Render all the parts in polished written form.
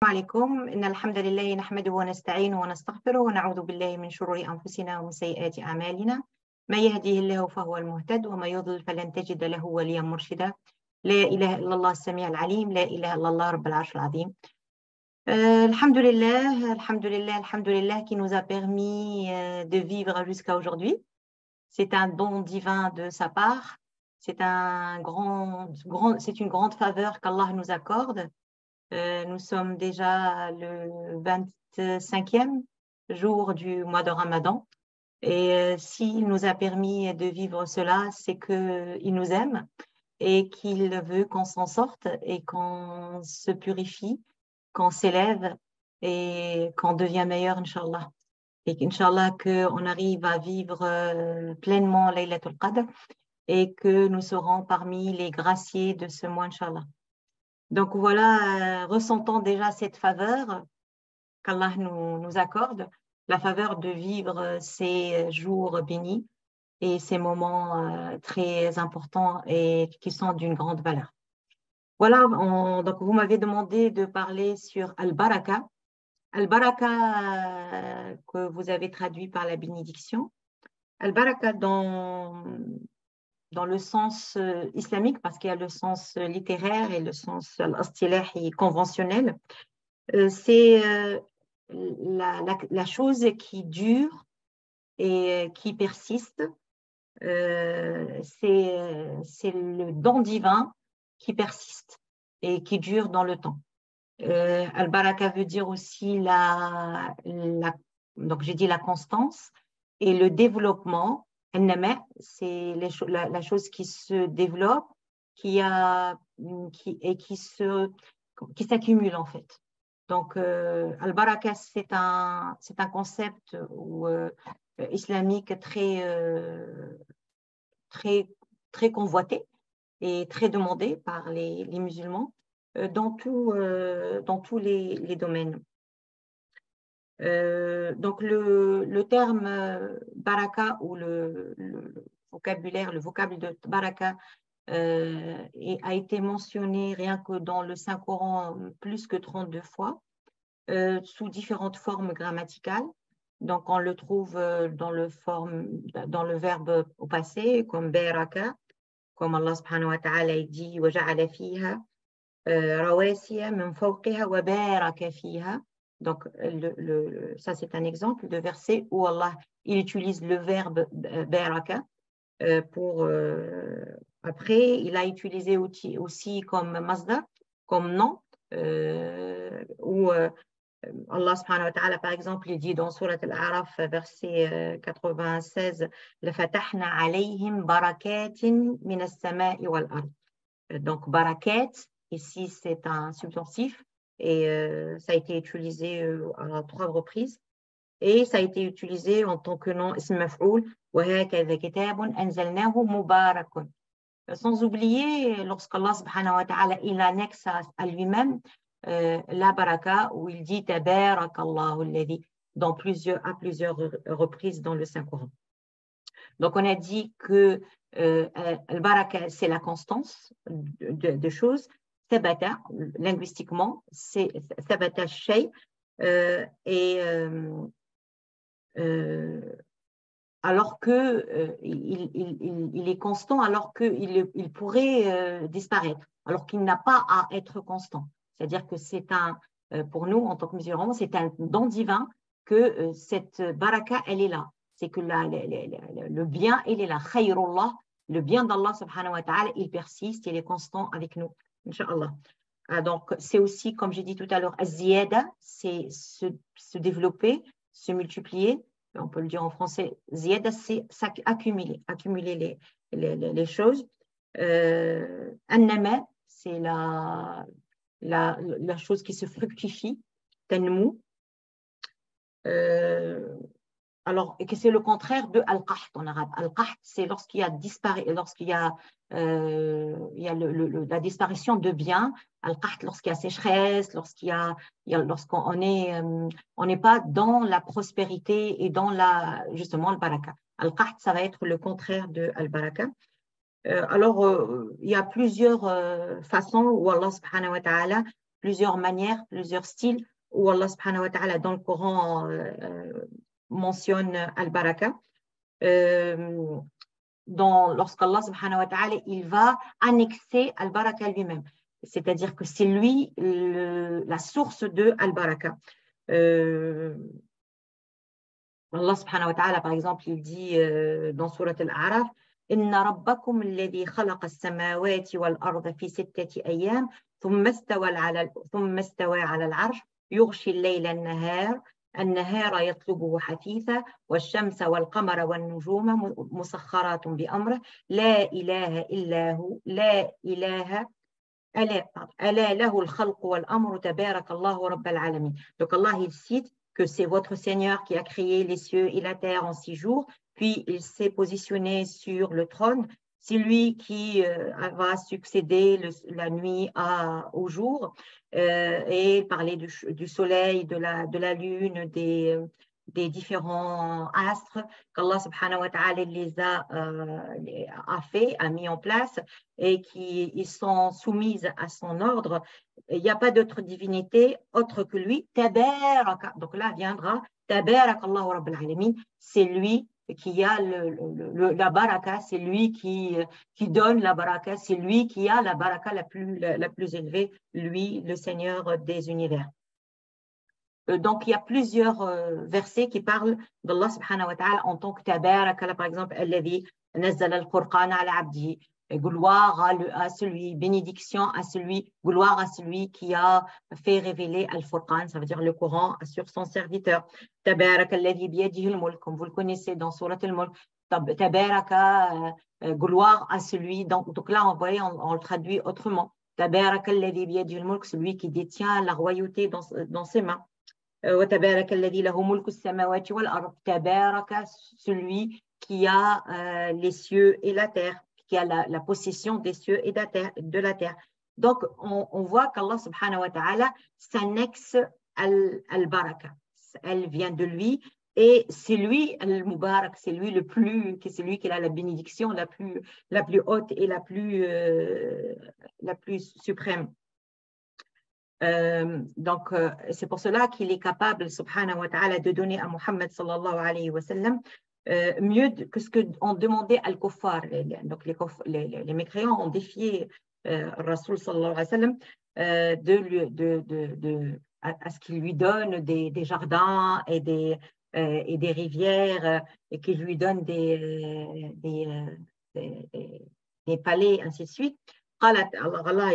عليكم إن الحمد لله نحمده ونستعينه ونستغفره ونعوذ بالله من شرور أنفسنا ومن سيئات أعمالنا من يهديه الله فهو المهتد ومن يضلل فلن تجد له وليا مرشدا لا إله إلا الله السميع العليم لا إله إلا الله رب العرش العظيم. Alhamdulillah qui nous a permis de vivre jusqu'à aujourd'hui. C'est un don divin de sa part. C'est une grande faveur qu'Allah nous accorde. Nous sommes déjà le 25e jour du mois de Ramadan. Et s'il nous a permis de vivre cela, c'est qu'il nous aime et qu'il veut qu'on s'en sorte et qu'on se purifie, qu'on s'élève et qu'on devient meilleur, Inch'Allah. Et qu'Inch'Allah, qu'on arrive à vivre pleinement Laylatul Qadr et que nous serons parmi les graciés de ce mois, Inch'Allah. Donc voilà, ressentons déjà cette faveur qu'Allah nous accorde, la faveur de vivre ces jours bénis et ces moments très importants et qui sont d'une grande valeur. Voilà, donc vous m'avez demandé de parler sur Al-Baraka. Al-Baraka que vous avez traduit par la bénédiction. Al-Baraka dans le sens islamique, parce qu'il y a le sens littéraire et le sens al-istilahi conventionnel, c'est la chose qui dure et qui persiste. C'est le don divin qui persiste et qui dure dans le temps. Al-Baraka veut dire aussi donc j'ai dit la constance et le développement. C'est la chose qui se développe, qui s'accumule en fait. Donc, Al-Baraka, c'est un concept islamique très convoité et très demandé par les musulmans dans tous les domaines. Donc le terme baraka ou le vocable de baraka a été mentionné rien que dans le Saint-Coran plus que 32 fois sous différentes formes grammaticales. Donc on le trouve dans le verbe au passé comme baraka, comme Allah subhanahu wa ta'ala dit wa ja'ala fiha rawasiya min fawqiha wa baraka fiha. Donc, ça, c'est un exemple de verset où Allah il utilise le verbe baraka pour. Après, il a utilisé aussi comme masdar, comme nom, où Allah subhanahu wa ta'ala, par exemple, il dit dans Surat Al-A'raf, verset 96, La fatahna alayhim barakatin min as-sama'i wal ard. Donc, barakat, ici, c'est un substantif. Et ça a été utilisé à 3 reprises. Et ça a été utilisé en tant que nom ism maf'oul, وَهَكَذَا كِتَابٌ أَنزَلْنَاهُ مُبَارَكٌ. Sans oublier, lorsqu'Allah subhanahu wa ta'ala il annexe à lui-même la baraka, où il dit Tabarakallahu alladhi à plusieurs reprises dans le Saint-Coran. Donc on a dit que le baraka, c'est la constance de choses. Thabata, linguistiquement, c'est thabata shay, alors que il est constant, alors qu'il pourrait disparaître, alors qu'il n'a pas à être constant. C'est-à-dire que pour nous, en tant que musulmans, c'est un don divin que cette baraka, elle est là. C'est que le bien, il est là. Khayrullah, le bien d'Allah subhanahu wa ta'ala, il persiste, il est constant avec nous. Inch'Allah. Donc, c'est aussi, comme j'ai dit tout à l'heure, az-ziyada, c'est se développer, se multiplier. On peut le dire en français, ziyada, c'est accumuler les choses. An-nama, c'est la chose qui se fructifie, tanmou. Alors, c'est le contraire de al-qaht en arabe. Al-qaht, c'est lorsqu'il y a la disparition de biens. Al-qaht, lorsqu'il y a sécheresse, lorsqu'on n'est pas dans la prospérité et dans justement le baraka. Al-qaht, ça va être le contraire de al-baraka. Alors, il y a plusieurs façons où Allah subhanahu wa ta'ala plusieurs manières, plusieurs styles où Allah subhanahu wa ta'ala dans le Coran mentionne al-baraka. Lorsqu'Allah subhanahu wa ta'ala il va annexer al-baraka lui-même. C'est-à-dire que c'est lui la source de al-baraka. Allah subhanahu wa ta'ala, par exemple, il dit dans Surat Al-A'raf, Inna rabbakum alladhi khalaqa as-samawati wal-arda fi sittati ayyam, thumma istawa 'ala al-'arsh, yughshi al-layla an-nahar, النهار يطلبه حثيثا والشمس والقمر والنجوم مسخرات بأمره لا إله إلا هو لا إله ألا له الخلق والأمر تبارك الله رب العالمين. Donc Allah il cite que c'est votre Seigneur qui a créé les cieux et la terre en 6 jours, puis il s'est positionné sur le trône. C'est lui qui va succéder la nuit au jour et parler du soleil, de la lune, des différents astres qu'Allah subhanahu wa ta'ala les a mis en place et qui sont soumises à son ordre. Il n'y a pas d'autre divinité autre que lui. Tabaraka. Donc là viendra Tabarakallahu Rabbil Alamin. C'est lui qui a la baraka, c'est lui qui donne la baraka, c'est lui qui a la baraka la plus élevée, lui, le Seigneur des univers. Donc, il y a plusieurs versets qui parlent d'Allah subhanahu wa ta'ala en tant que tabaraka, par exemple, alladhi nazzala al-Qur'an ala abdihi. Gloire à celui, bénédiction à celui, gloire à celui qui a fait révéler Al-Furqan, ça veut dire le Coran, sur son serviteur. Tabaraka alladhi biyadihi al-mulk, comme vous le connaissez dans Surat al-Mulk. Tabaraka, gloire à celui. Donc là, on le traduit autrement. Tabaraka alladhi biyadihi al-mulk, celui qui détient la royauté dans ses mains. وتبارك الذي له ملك السماوات والأرض. Tabaraka, celui qui a les cieux et la terre, qui a la possession des cieux et de la terre. Donc, on voit qu'Allah subhanahu wa ta'ala s'annexe al-baraka. Elle vient de lui et c'est lui al-mubarak, c'est lui c'est lui qui a la bénédiction la plus haute et la plus suprême. Donc, c'est pour cela qu'il est capable, subhanahu wa ta'ala, de donner à Muhammad sallallahu alayhi wa sallam mieux que ce qu'on demandait à al-kuffar. Donc, les mécréants ont défié Rasul sallallahu alayhi wa sallam à ce qu'il lui donne des jardins et des rivières et qu'il lui donne des palais, ainsi de suite. Allah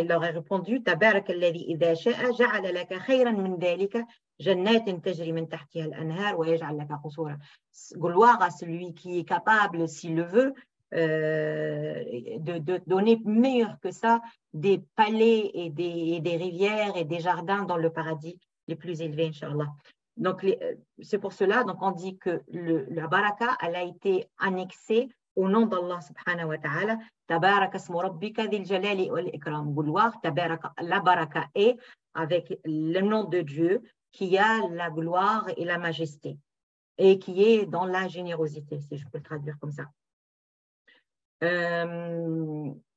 il leur a répondu تبارك الذي إذا شاء جعل لك خيرا من ذلك جنات تجري من تحتها الأنهار ويجعل لك قصورا. Gloire à celui qui est capable, s'il le veut, de donner meilleur que ça des palais et des rivières et des jardins dans le paradis les plus élevés, Inch'Allah. Donc, c'est pour cela donc on dit que la baraka elle a été annexée au nom d'Allah subhanahu wa ta'ala. Tabaraka asmu rabbika dhil jalali wal ikram. Gloire, tabaraka, la baraka est avec le nom de Dieu qui a la gloire et la majesté et qui est dans la générosité, si je peux le traduire comme ça.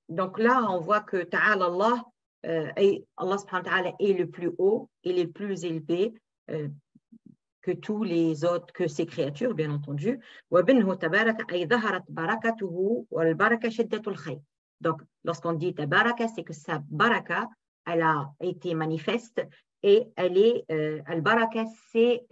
Donc là, on voit que ta'ala Allah, Allah subhanahu wa ta'ala est le plus haut et le plus élevé que tous les autres, que ces créatures, bien entendu. Donc, lorsqu'on dit tabaraka, c'est que sa baraka, elle a été manifeste et elle est, al-baraka, c'est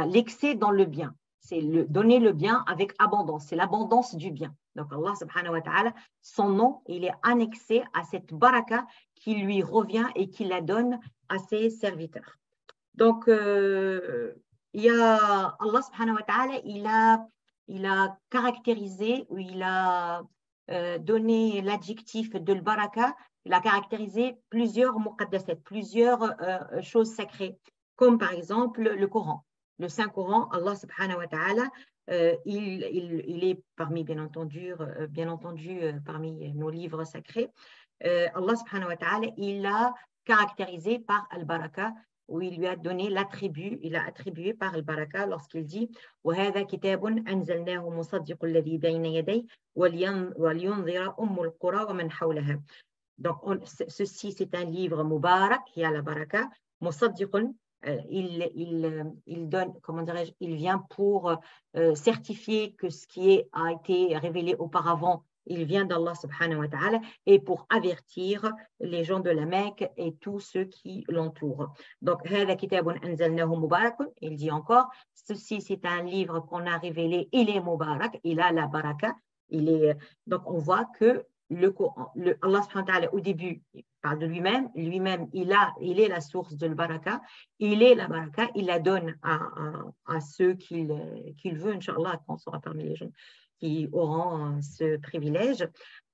l'excès dans le bien. C'est donner le bien avec abondance, c'est l'abondance du bien. Donc Allah subhanahu wa ta'ala, son nom, il est annexé à cette baraka qui lui revient et qui la donne à ses serviteurs. Donc, il y a Allah subhanahu wa ta'ala, il a caractérisé ou il a donné l'adjectif de baraka, il a caractérisé plusieurs muqaddasat, plusieurs choses sacrées, comme par exemple le Coran. Le Saint-Coran, Allah subhanahu wa ta'ala, il est parmi, bien entendu, parmi nos livres sacrés. Allah subhanahu wa ta'ala, il l'a caractérisé par al-baraka, où il lui a donné l'attribut, il a attribué par al-baraka lorsqu'il dit وَهَذَا كِتَابٌ أَنزَلْنَاهُ مُصَدِّقُ الَّذِي بَيْنَ يَدَيْهِ وَلْيُنذِرَ أُمُّ الْقُرَى وَمَنْ حَوْلَهَا. Donc, ceci, c'est un livre Mubarak, qui a la baraka. Musaddiqun, il donne, comment dirais-je, il vient pour certifier que ce qui a été révélé auparavant, il vient d'Allah subhanahu wa ta'ala, et pour avertir les gens de la Mecque et tous ceux qui l'entourent. Donc, هذا كتاب أنزلناه مبارك, il dit encore, ceci c'est un livre qu'on a révélé, il est mubarak, il a la baraka, donc on voit que Allah subhanahu wa ta'ala au début il parle de lui-même, il est la source de la baraka, il est la baraka, il la donne à ceux qu'il veut, Inch'Allah, qu'on sera parmi les gens qui auront ce privilège.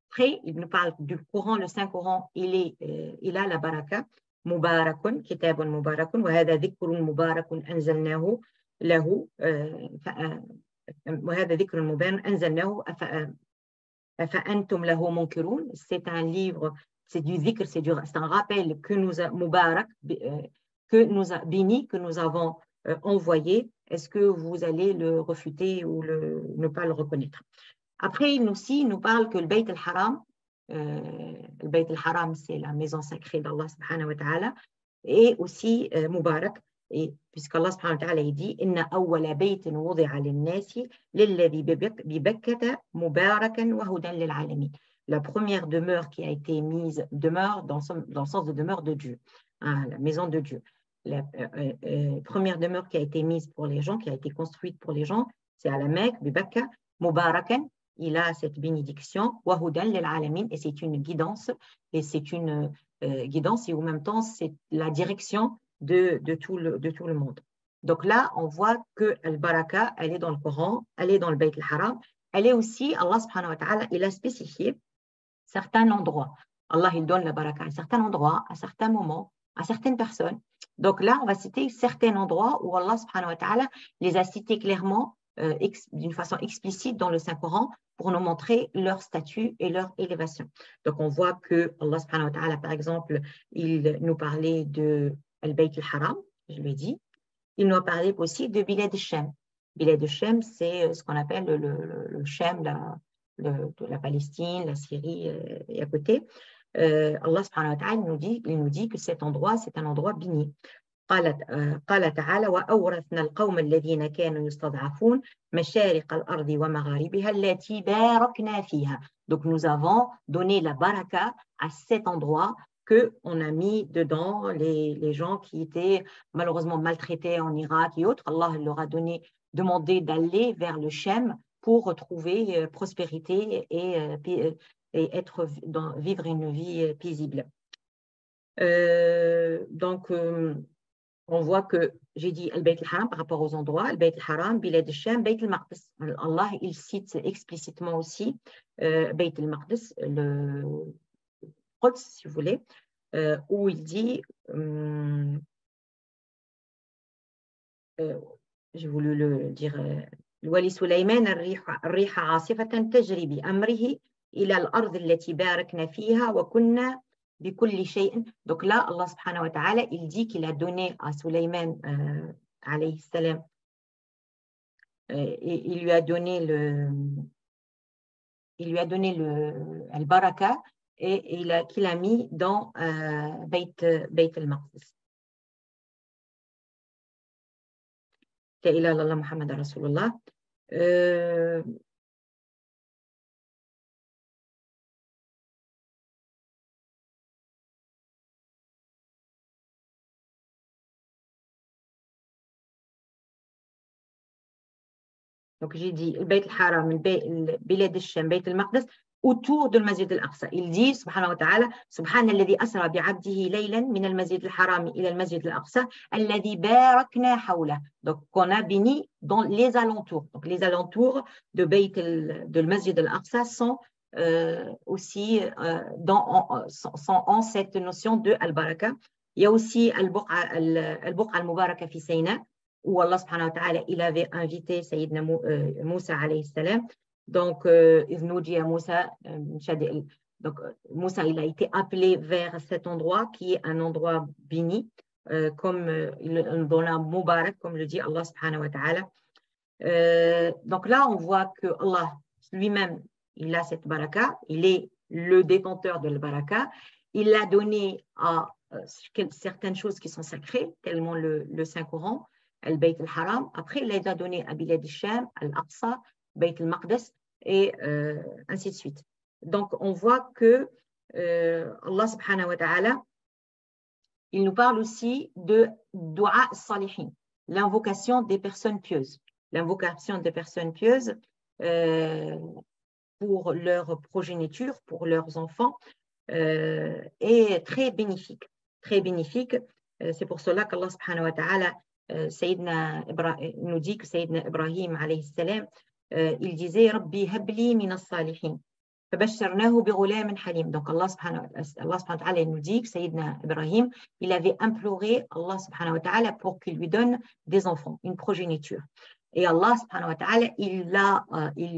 Après, il nous parle du Coran, le Saint-Coran, il a la baraka, Mubarakun, Kitabun Mubarakun, wa hada dhikrun Mubarakun anzalnahu lahu, wa hada dhikrun Mubarakun anzalnahu فأنتم له منكرون. C'est un livre, c'est du dhikr, c'est un rappel que nous a Mubarak, que nous a béni, que nous avons envoyé. Est-ce que vous allez le refuter ou ne pas le reconnaître? Après, il nous parle que le Bayt al-Haram, c'est la maison sacrée d'Allah subhanahu wa ta'ala, et aussi Mubarak, et puisqu'Allah subhanahu wa ta'ala dit Inna awwala baytin wudi'a lin-nasi lilladhi bi Bakkata mubarakan wa hudan lil alamin. La première demeure qui a été mise, demeure dans le sens de demeure de Dieu, hein, la maison de Dieu. La première demeure qui a été mise pour les gens, qui a été construite pour les gens, c'est à la Mecque, bi Bakka, mubarakan, il a cette bénédiction, wa hudan lil alamin, et c'est une guidance, et c'est une guidance, et en même temps, c'est la direction de tout le monde. Donc là, on voit que Al-Baraka, elle est dans le Coran, elle est dans le Bayt al-Haram, elle est aussi, Allah subhanahu wa ta'ala, il a spécifié certains endroits. Allah, il donne la baraka à certains endroits, à certains moments, à certaines personnes. Donc là, on va citer certains endroits où Allah subhanahu wa ta'ala les a cités clairement, d'une façon explicite dans le Saint-Coran, pour nous montrer leur statut et leur élévation. Donc on voit que Allah subhanahu wa ta'ala, par exemple, il nous parlait de Al-Bayt al-Haram, je l'ai dit. Il nous a parlé aussi de Bilad al-Shem. Bilad al-Shem, c'est ce qu'on appelle le Shem, la Palestine, la Syrie et à côté. Allah subhanahu wa ta'ala il nous dit que cet endroit, c'est un endroit béni. قال تعالى وأورثنا القوم الذين كانوا يستضعفون مشارق الأرض ومغاربها التي باركنا فيها. Donc nous avons donné la baraka à cet endroit qu'on a mis dedans les gens qui étaient malheureusement maltraités en Irak et autres. Allah leur a demandé d'aller vers le Shem pour retrouver prospérité et vivre une vie paisible. Donc, on voit que j'ai dit Al-Bayt al-Haram par rapport aux endroits, Al-Bayt al-Haram, Bilad al-Sham, Bayt al-Maqdis. Allah, il cite explicitement aussi Bayt al-Maqdis, le Quds, si vous voulez, où il dit, j'ai voulu le dire, ولسليمان الريح عاصفة تجري بأمره إلى الأرض التي باركنا فيها وكنا بكل شيء. Donc là, Allah subhanahu wa ta'ala, il dit qu'il a donné à Sulayman alayhi salam, il lui a donné al-baraka et qu'il a mis dans Bayt al-Maqdis. La ilaha illallah Muhammad Rasulullah. Donc j'ai dit le Bayt al-Haram, le Bilad al-Sham, Bayt al-Maqdis, autour de Masjid al-Aqsa. Il dit, subhanahu wa ta'ala, subhana alladhi asra bi'abdihi laylan min al-Masjid al-Haram ila al-Masjid al-Aqsa, alladhi barakna hawla. Donc qu'on a béni dans les alentours. Donc les alentours de Masjid al-Aqsa sont aussi en cette notion de al-baraka. Il y a aussi al-Buqa al-Mubaraka fi Sayna, où Allah subhanahu wa ta'ala, il avait invité Sayyidina Moussa alayhi salam. Donc, Moussa, donc Moussa, il a été appelé vers cet endroit qui est un endroit béni, comme dans la Mubarak, comme le dit Allah subhanahu wa ta'ala. Donc là, on voit que Allah lui-même, il a cette baraka, il est le détenteur de la baraka, il l'a donné à certaines choses qui sont sacrées, tellement le Saint-Coran, Al-Bayt al-Haram. Après, il les a donné à Bilad al-Sham, Al-Aqsa, Bayt al-Maqdis, et ainsi de suite. Donc, on voit que Allah subhanahu wa ta'ala, il nous parle aussi de Dua Salihin, l'invocation des personnes pieuses. L'invocation des personnes pieuses pour leur progéniture, pour leurs enfants, est très bénéfique. Très bénéfique. C'est pour cela qu'Allah subhanahu wa ta'ala nous dit que Sayyidina Ibrahim alayhi salam, il disait Rabbi habli min as-salihin. Donc Allah subhanahu wa ta'ala nous dit que Sayyidina Ibrahim, il avait imploré Allah subhanahu wa ta'ala pour qu'il lui donne des enfants, une progéniture. Et Allah subhanahu wa ta'ala, il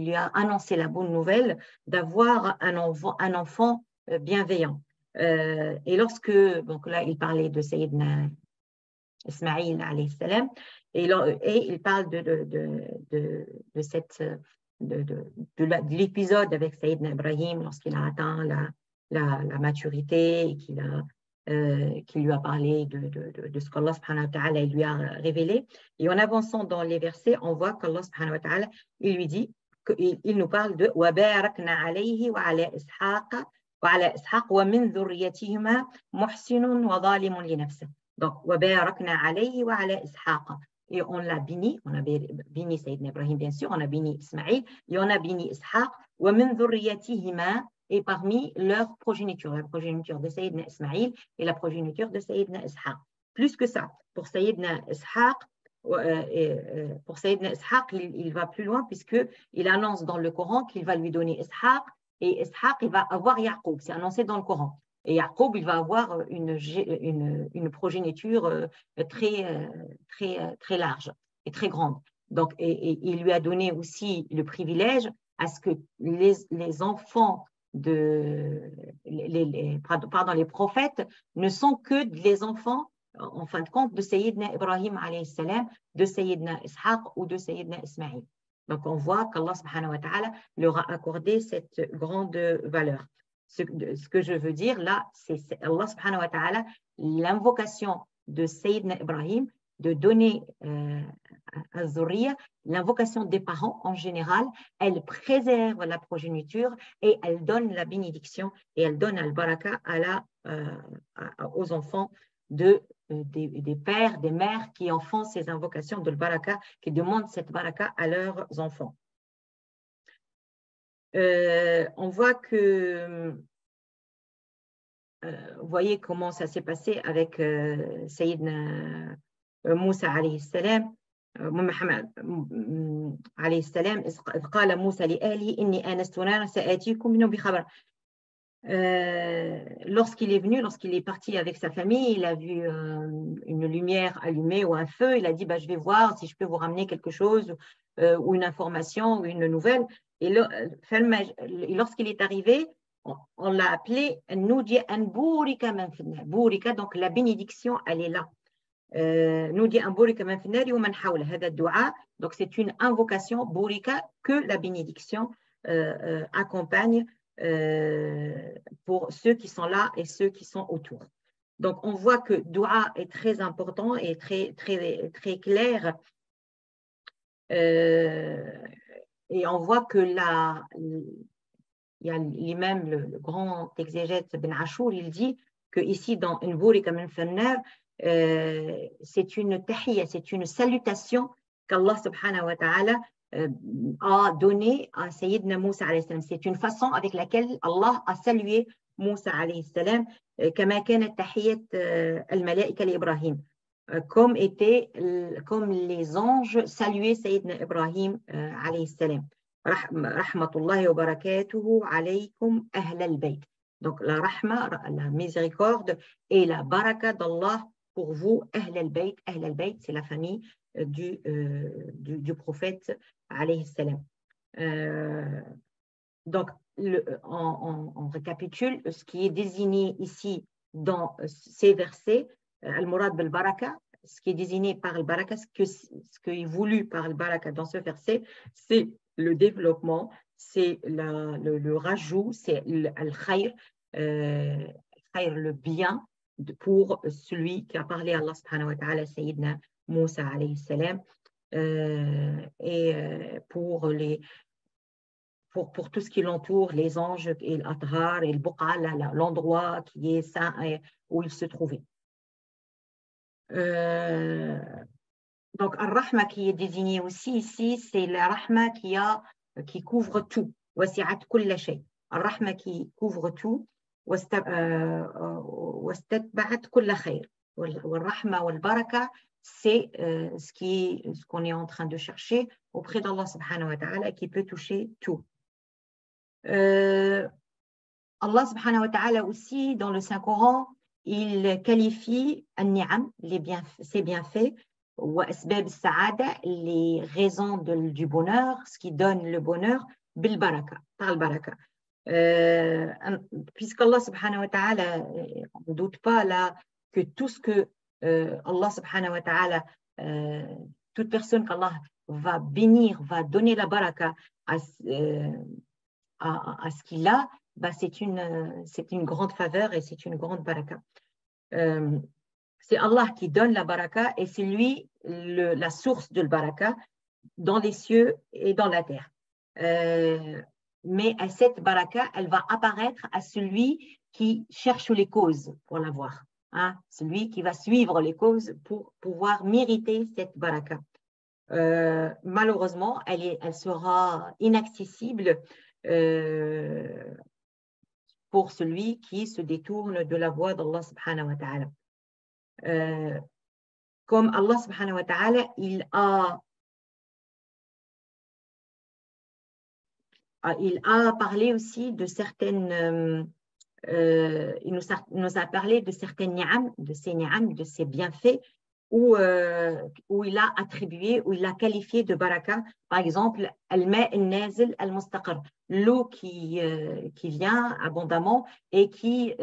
lui a annoncé la bonne nouvelle d'avoir un enfant bienveillant. Et lorsque, donc là, il parlait de Sayyidina Ismaïl alayhi salam, et il parle de l'épisode avec Sayyidina Ibrahim lorsqu'il a atteint la maturité et qu'il lui a parlé de ce qu'Allah subhanahu wa ta'ala lui a révélé. Et en avançant dans les versets, on voit qu'Allah subhanahu wa ta'ala, il lui dit, il nous parle de وَبَارَكْنَا عَلَيْهِ وَعَلَى إِسْحَاقَ وَمِنْ ذُرِّيَّتِهِمَا مُحْسِنٌ وَظَالِمٌ لِنَفْسِهِ. Donc, وَبَارَكْنَا عَلَيْهِ وَعَلَى إِسْحَاقَ. Et on l'a béni, on a béni Sayyidina Ibrahim, bien sûr, on a béni Ismaïl, et on a béni Ishaq, وَمِنْ ذُرِّيَّتِهِمَا, et parmi leur progéniture, la progéniture de Sayyidina Ismaïl et la progéniture de Sayyidina Ishaq. Plus que ça, pour Sayyidina Ishaq, il va plus loin puisqu'il annonce dans le Coran qu'il va lui donner Ishaq, et Ishaq, il va avoir Yaqub, c'est annoncé dans le Coran. Et Yaqub, il va avoir une progéniture très large et très grande. Donc, et il lui a donné aussi le privilège à ce que les enfants les prophètes ne sont que les enfants, en fin de compte, de Sayyidina Ibrahim alayhi salam, de Sayyidina Ishaq ou de Sayyidina Ismaïl. Donc, on voit qu'Allah subhanahu wa ta'ala leur a accordé cette grande valeur. Ce que je veux dire là, c'est Allah subhanahu wa ta'ala, l'invocation de Sayyidina Ibrahim, de donner à Zuriya, l'invocation des parents en général, elle préserve la progéniture et elle donne la bénédiction et elle donne al-baraka aux enfants des pères, des mères qui en font ces invocations de baraka, qui demandent cette baraka à leurs enfants. On voit que, vous voyez comment ça s'est passé avec Sayyidina Moussa alayhi salam, Muhammad alayhi salam, قال موسى لأهله إني آنست نارا سآتيكم منه بخبر. Lorsqu'il est parti avec sa famille, il a vu une lumière allumée ou un feu, il a dit bah, je vais voir si je peux vous ramener quelque chose ou une information ou une nouvelle. Et lorsqu'il est arrivé, on l'a appelé Noudi an Bourika man finnar. Bourika, donc la bénédiction, elle est là. Noudi an Bourika man finnar wa man hawla. Hada dua, donc c'est une invocation, Bourika, que la bénédiction accompagne pour ceux qui sont là et ceux qui sont autour. Donc, on voit que dua est très important et très clair. Et on voit que il y a l'imam, le grand exégète Ben Achour, il dit que ici dans une bourika min fannar, c'est une tahiyya, c'est une salutation qu'Allah subhanahu wa ta'ala a donné à Sayyidina Moussa alayhi salam. C'est une façon avec laquelle Allah a salué Moussa alayhi salam, كما كانت تحية الملائكة لإبراهيم, comme les anges saluaient Sayyidina Ibrahim alayhi salam. Rahmatullahi wa barakatuhu alaykum ahl al-bayt. Donc la rahma, la miséricorde et la baraka d'Allah pour vous, ahl al-bayt. Ahl al-bayt, c'est la famille du prophète alayhi salam. Donc, on récapitule ce qui est désigné ici dans ces versets, al-murad bil-baraka, ce qui est désigné par le baraka, ce qui est voulu par le baraka dans ce verset, c'est le développement, c'est le rajout, c'est al-khayr, le bien pour celui qui a parlé à Allah subhanahu wa ta'ala, Sayyidina Moussa alayhi salam, et pour tout ce qui l'entoure, les anges et l'Athar et le Buqa, l'endroit qui est saint où il se trouvait. Donc, Ar-Rahma qui est désigné aussi ici, c'est la Rahma qui couvre tout. Wasi'at kulla shay. Ar-Rahma qui couvre tout. Wastatba'at kulla khayr. Wal-Rahma wal-Baraka, c'est ce qu'on est en train de chercher auprès d'Allah subhanahu wa ta'ala qui peut toucher tout. Allah subhanahu wa ta'ala aussi, dans le Saint-Coran, il qualifie an-ni'am, ses bienfaits, wa asbab as-sa'ada, les raisons du bonheur, ce qui donne le bonheur, bil baraka, par le baraka. Puisqu'Allah subhanahu wa ta'ala, on ne doute pas là que tout ce que Allah subhanahu wa ta'ala, toute personne qu'Allah va bénir, va donner la baraka à ce qu'il a, bah, c'est une grande faveur et c'est une grande baraka. C'est Allah qui donne la baraka et c'est lui la source de la baraka dans les cieux et dans la terre. Mais cette baraka, elle va apparaître à celui qui cherche les causes pour l'avoir. Hein? Celui qui va suivre les causes pour pouvoir mériter cette baraka. Malheureusement, elle sera inaccessible pour celui qui se détourne de la voie d'Allah subhanahu wa ta'ala. Comme Allah subhanahu wa ta'ala, il a parlé aussi de certaines, il nous a parlé de certaines ni'am, de ses bienfaits, où il a attribué, où il a qualifié de baraka, par exemple, al-ma' al-nazil al-mustaqar, l'eau qui vient abondamment et qui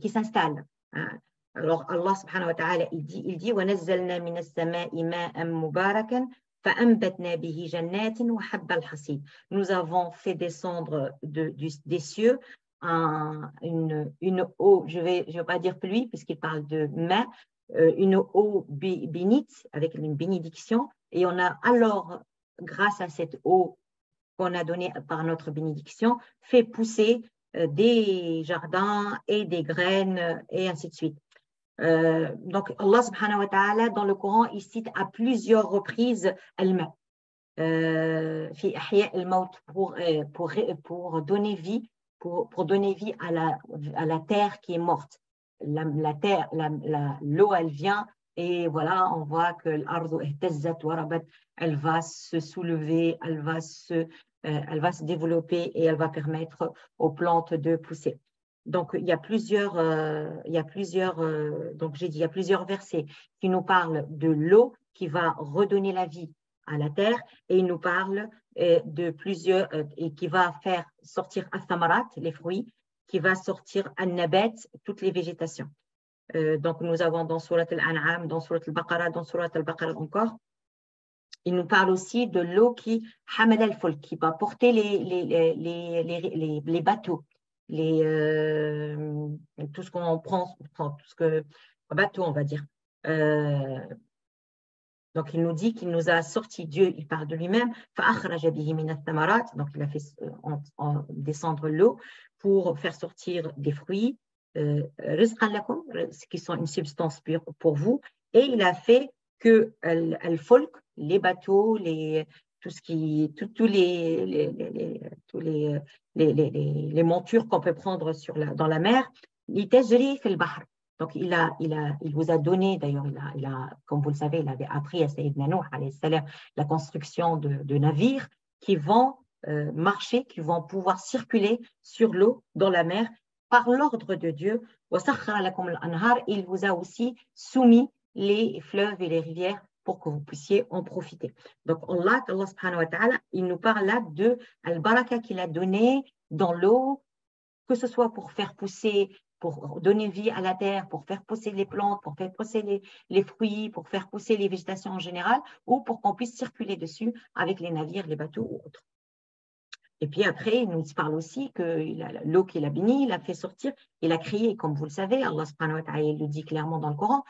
s'installe. Hein. Alors Allah subhanahu wa ta'ala, il dit وَنَزَّلْنَا مِنَ السَّمَاءِ مَاءً مُبَارَكًا فَأَنبَتْنَا بِهِ جَنَّاتٍ وَحَبَّ الْحَصِيدِ. Nous avons fait descendre des cieux une eau, je vais pas dire pluie puisqu'il parle de main, une eau bénite avec une bénédiction, et on a alors, grâce à cette eau qu'on a donnée par notre bénédiction, fait pousser des jardins et des graines et ainsi de suite. Donc Allah subhanahu wa ta'ala dans le Coran il cite à plusieurs reprises al-ma fi ihya al-maut pour donner vie à la terre qui est morte. La terre, l'eau elle vient et voilà, on voit que l'ardu ihtazzat wa rabat, elle va se soulever, elle va se développer et elle va permettre aux plantes de pousser. Donc, il y a plusieurs versets qui nous parlent de l'eau qui va redonner la vie à la terre, et il nous parle de plusieurs, et qui va faire sortir athamarat, les fruits, qui va sortir an-nabat, toutes les végétations. Donc, nous avons dans Surat al-An'am, dans Surat al-Baqarah, dans Surat al-Baqarah encore. Il nous parle aussi de l'eau qui hamad al-fulk, qui va porter les bateaux. Tout ce qu'on prend, tout ce que bateau, on va dire. Donc, il nous dit qu'il nous a sorti, Dieu, il parle de lui-même, donc il a fait descendre l'eau pour faire sortir des fruits, qui sont une substance pure pour vous, et il a fait que al-fulk, les bateaux, tous les montures qu'on peut prendre dans la mer, donc il vous a donné, d'ailleurs comme vous le savez, il avait appris à Sayyidina Nuh alayhi salam la construction de navires qui vont marcher, qui vont pouvoir circuler sur l'eau dans la mer par l'ordre de Dieu. Il vous a aussi soumis les fleuves et les rivières pour que vous puissiez en profiter. Donc Allah subhanahu wa ta'ala, il nous parle là de al-baraka qu'il a donné dans l'eau, que ce soit pour faire pousser, pour donner vie à la terre, pour faire pousser les plantes, pour faire pousser les fruits, pour faire pousser les végétations en général, ou pour qu'on puisse circuler dessus avec les navires, les bateaux ou autres. Et puis après, il nous parle aussi que l'eau qu'il a bénie, il a fait sortir, il a créé, comme vous le savez, Allah subhanahu wa ta'ala le dit clairement dans le Coran,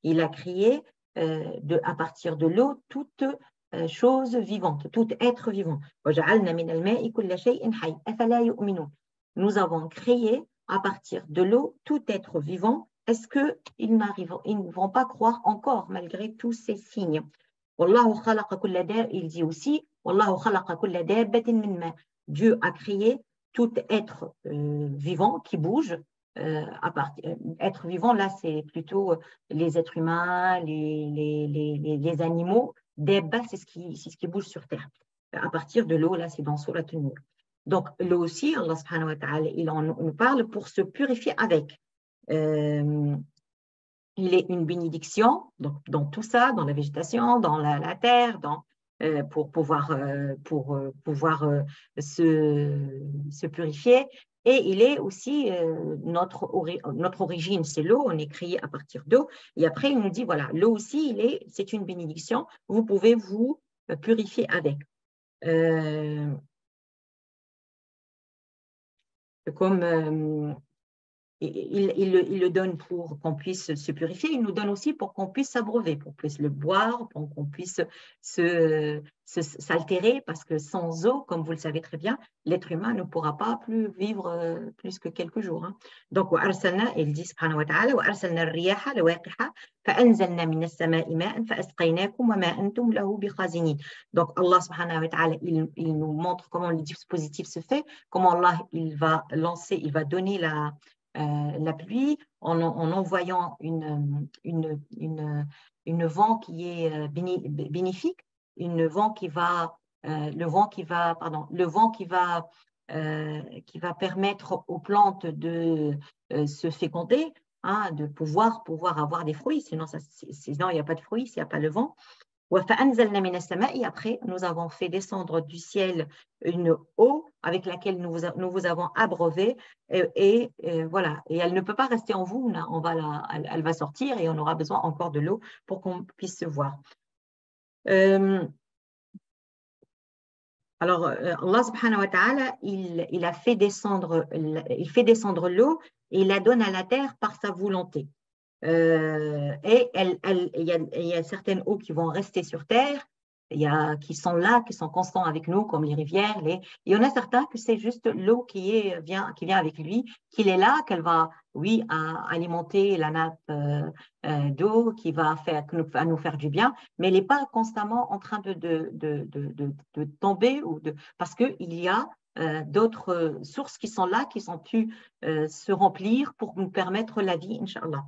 il a créé à partir de l'eau toute chose vivante, tout être vivant. Nous avons créé à partir de l'eau tout être vivant. Est-ce qu'ils ne vont pas croire encore malgré tous ces signes? Il dit aussi, Dieu a créé tout être vivant qui bouge. Être vivant, là, c'est plutôt les êtres humains, les animaux. Debba, c'est ce qui bouge sur Terre. À partir de l'eau, là, c'est dans Surat An-Nur. Donc, l'eau aussi, Allah subhanahu wa ta'ala, il en nous parle pour se purifier avec. Il est une bénédiction donc, dans tout ça, dans la végétation, dans la terre, pour pouvoir se purifier. Et il est aussi notre origine, c'est l'eau, on est créé à partir d'eau. Et après, il nous dit, voilà, l'eau aussi, c'est une bénédiction, vous pouvez vous purifier avec. Comme il le donne pour qu'on puisse se purifier, il nous donne aussi pour qu'on puisse s'abreuver, pour qu'on puisse le boire, pour qu'on puisse s'altérer, parce que sans eau, comme vous le savez très bien, l'être humain ne pourra pas plus vivre plus que quelques jours. Hein. Donc, il dit subhanahu wa ta'ala, donc Allah subhanahu wa ta'ala, il nous montre comment le dispositif se fait, comment Allah il va donner la pluie en envoyant une vent qui est bénéfique, le vent qui va permettre aux plantes de se féconder, hein, de pouvoir avoir des fruits, sinon il n'y a pas de fruits s'il n'y a pas le vent. Et après, nous avons fait descendre du ciel une eau avec laquelle nous vous avons abreuvé et voilà. Et elle ne peut pas rester en vous, elle va sortir et on aura besoin encore de l'eau pour qu'on puisse se voir. Alors, Allah subhanahu wa ta'ala, il fait descendre l'eau et il la donne à la terre par sa volonté. Et il y a certaines eaux qui vont rester sur Terre, qui sont là, qui sont constants avec nous, comme les rivières. Il y en a certains que c'est juste l'eau qui vient avec lui, qu'il est là, qu'elle va, oui, alimenter la nappe d'eau, qui va nous faire du bien, mais elle n'est pas constamment en train de tomber, parce qu'il y a d'autres sources qui sont là, qui sont pu se remplir pour nous permettre la vie, Inch'Allah.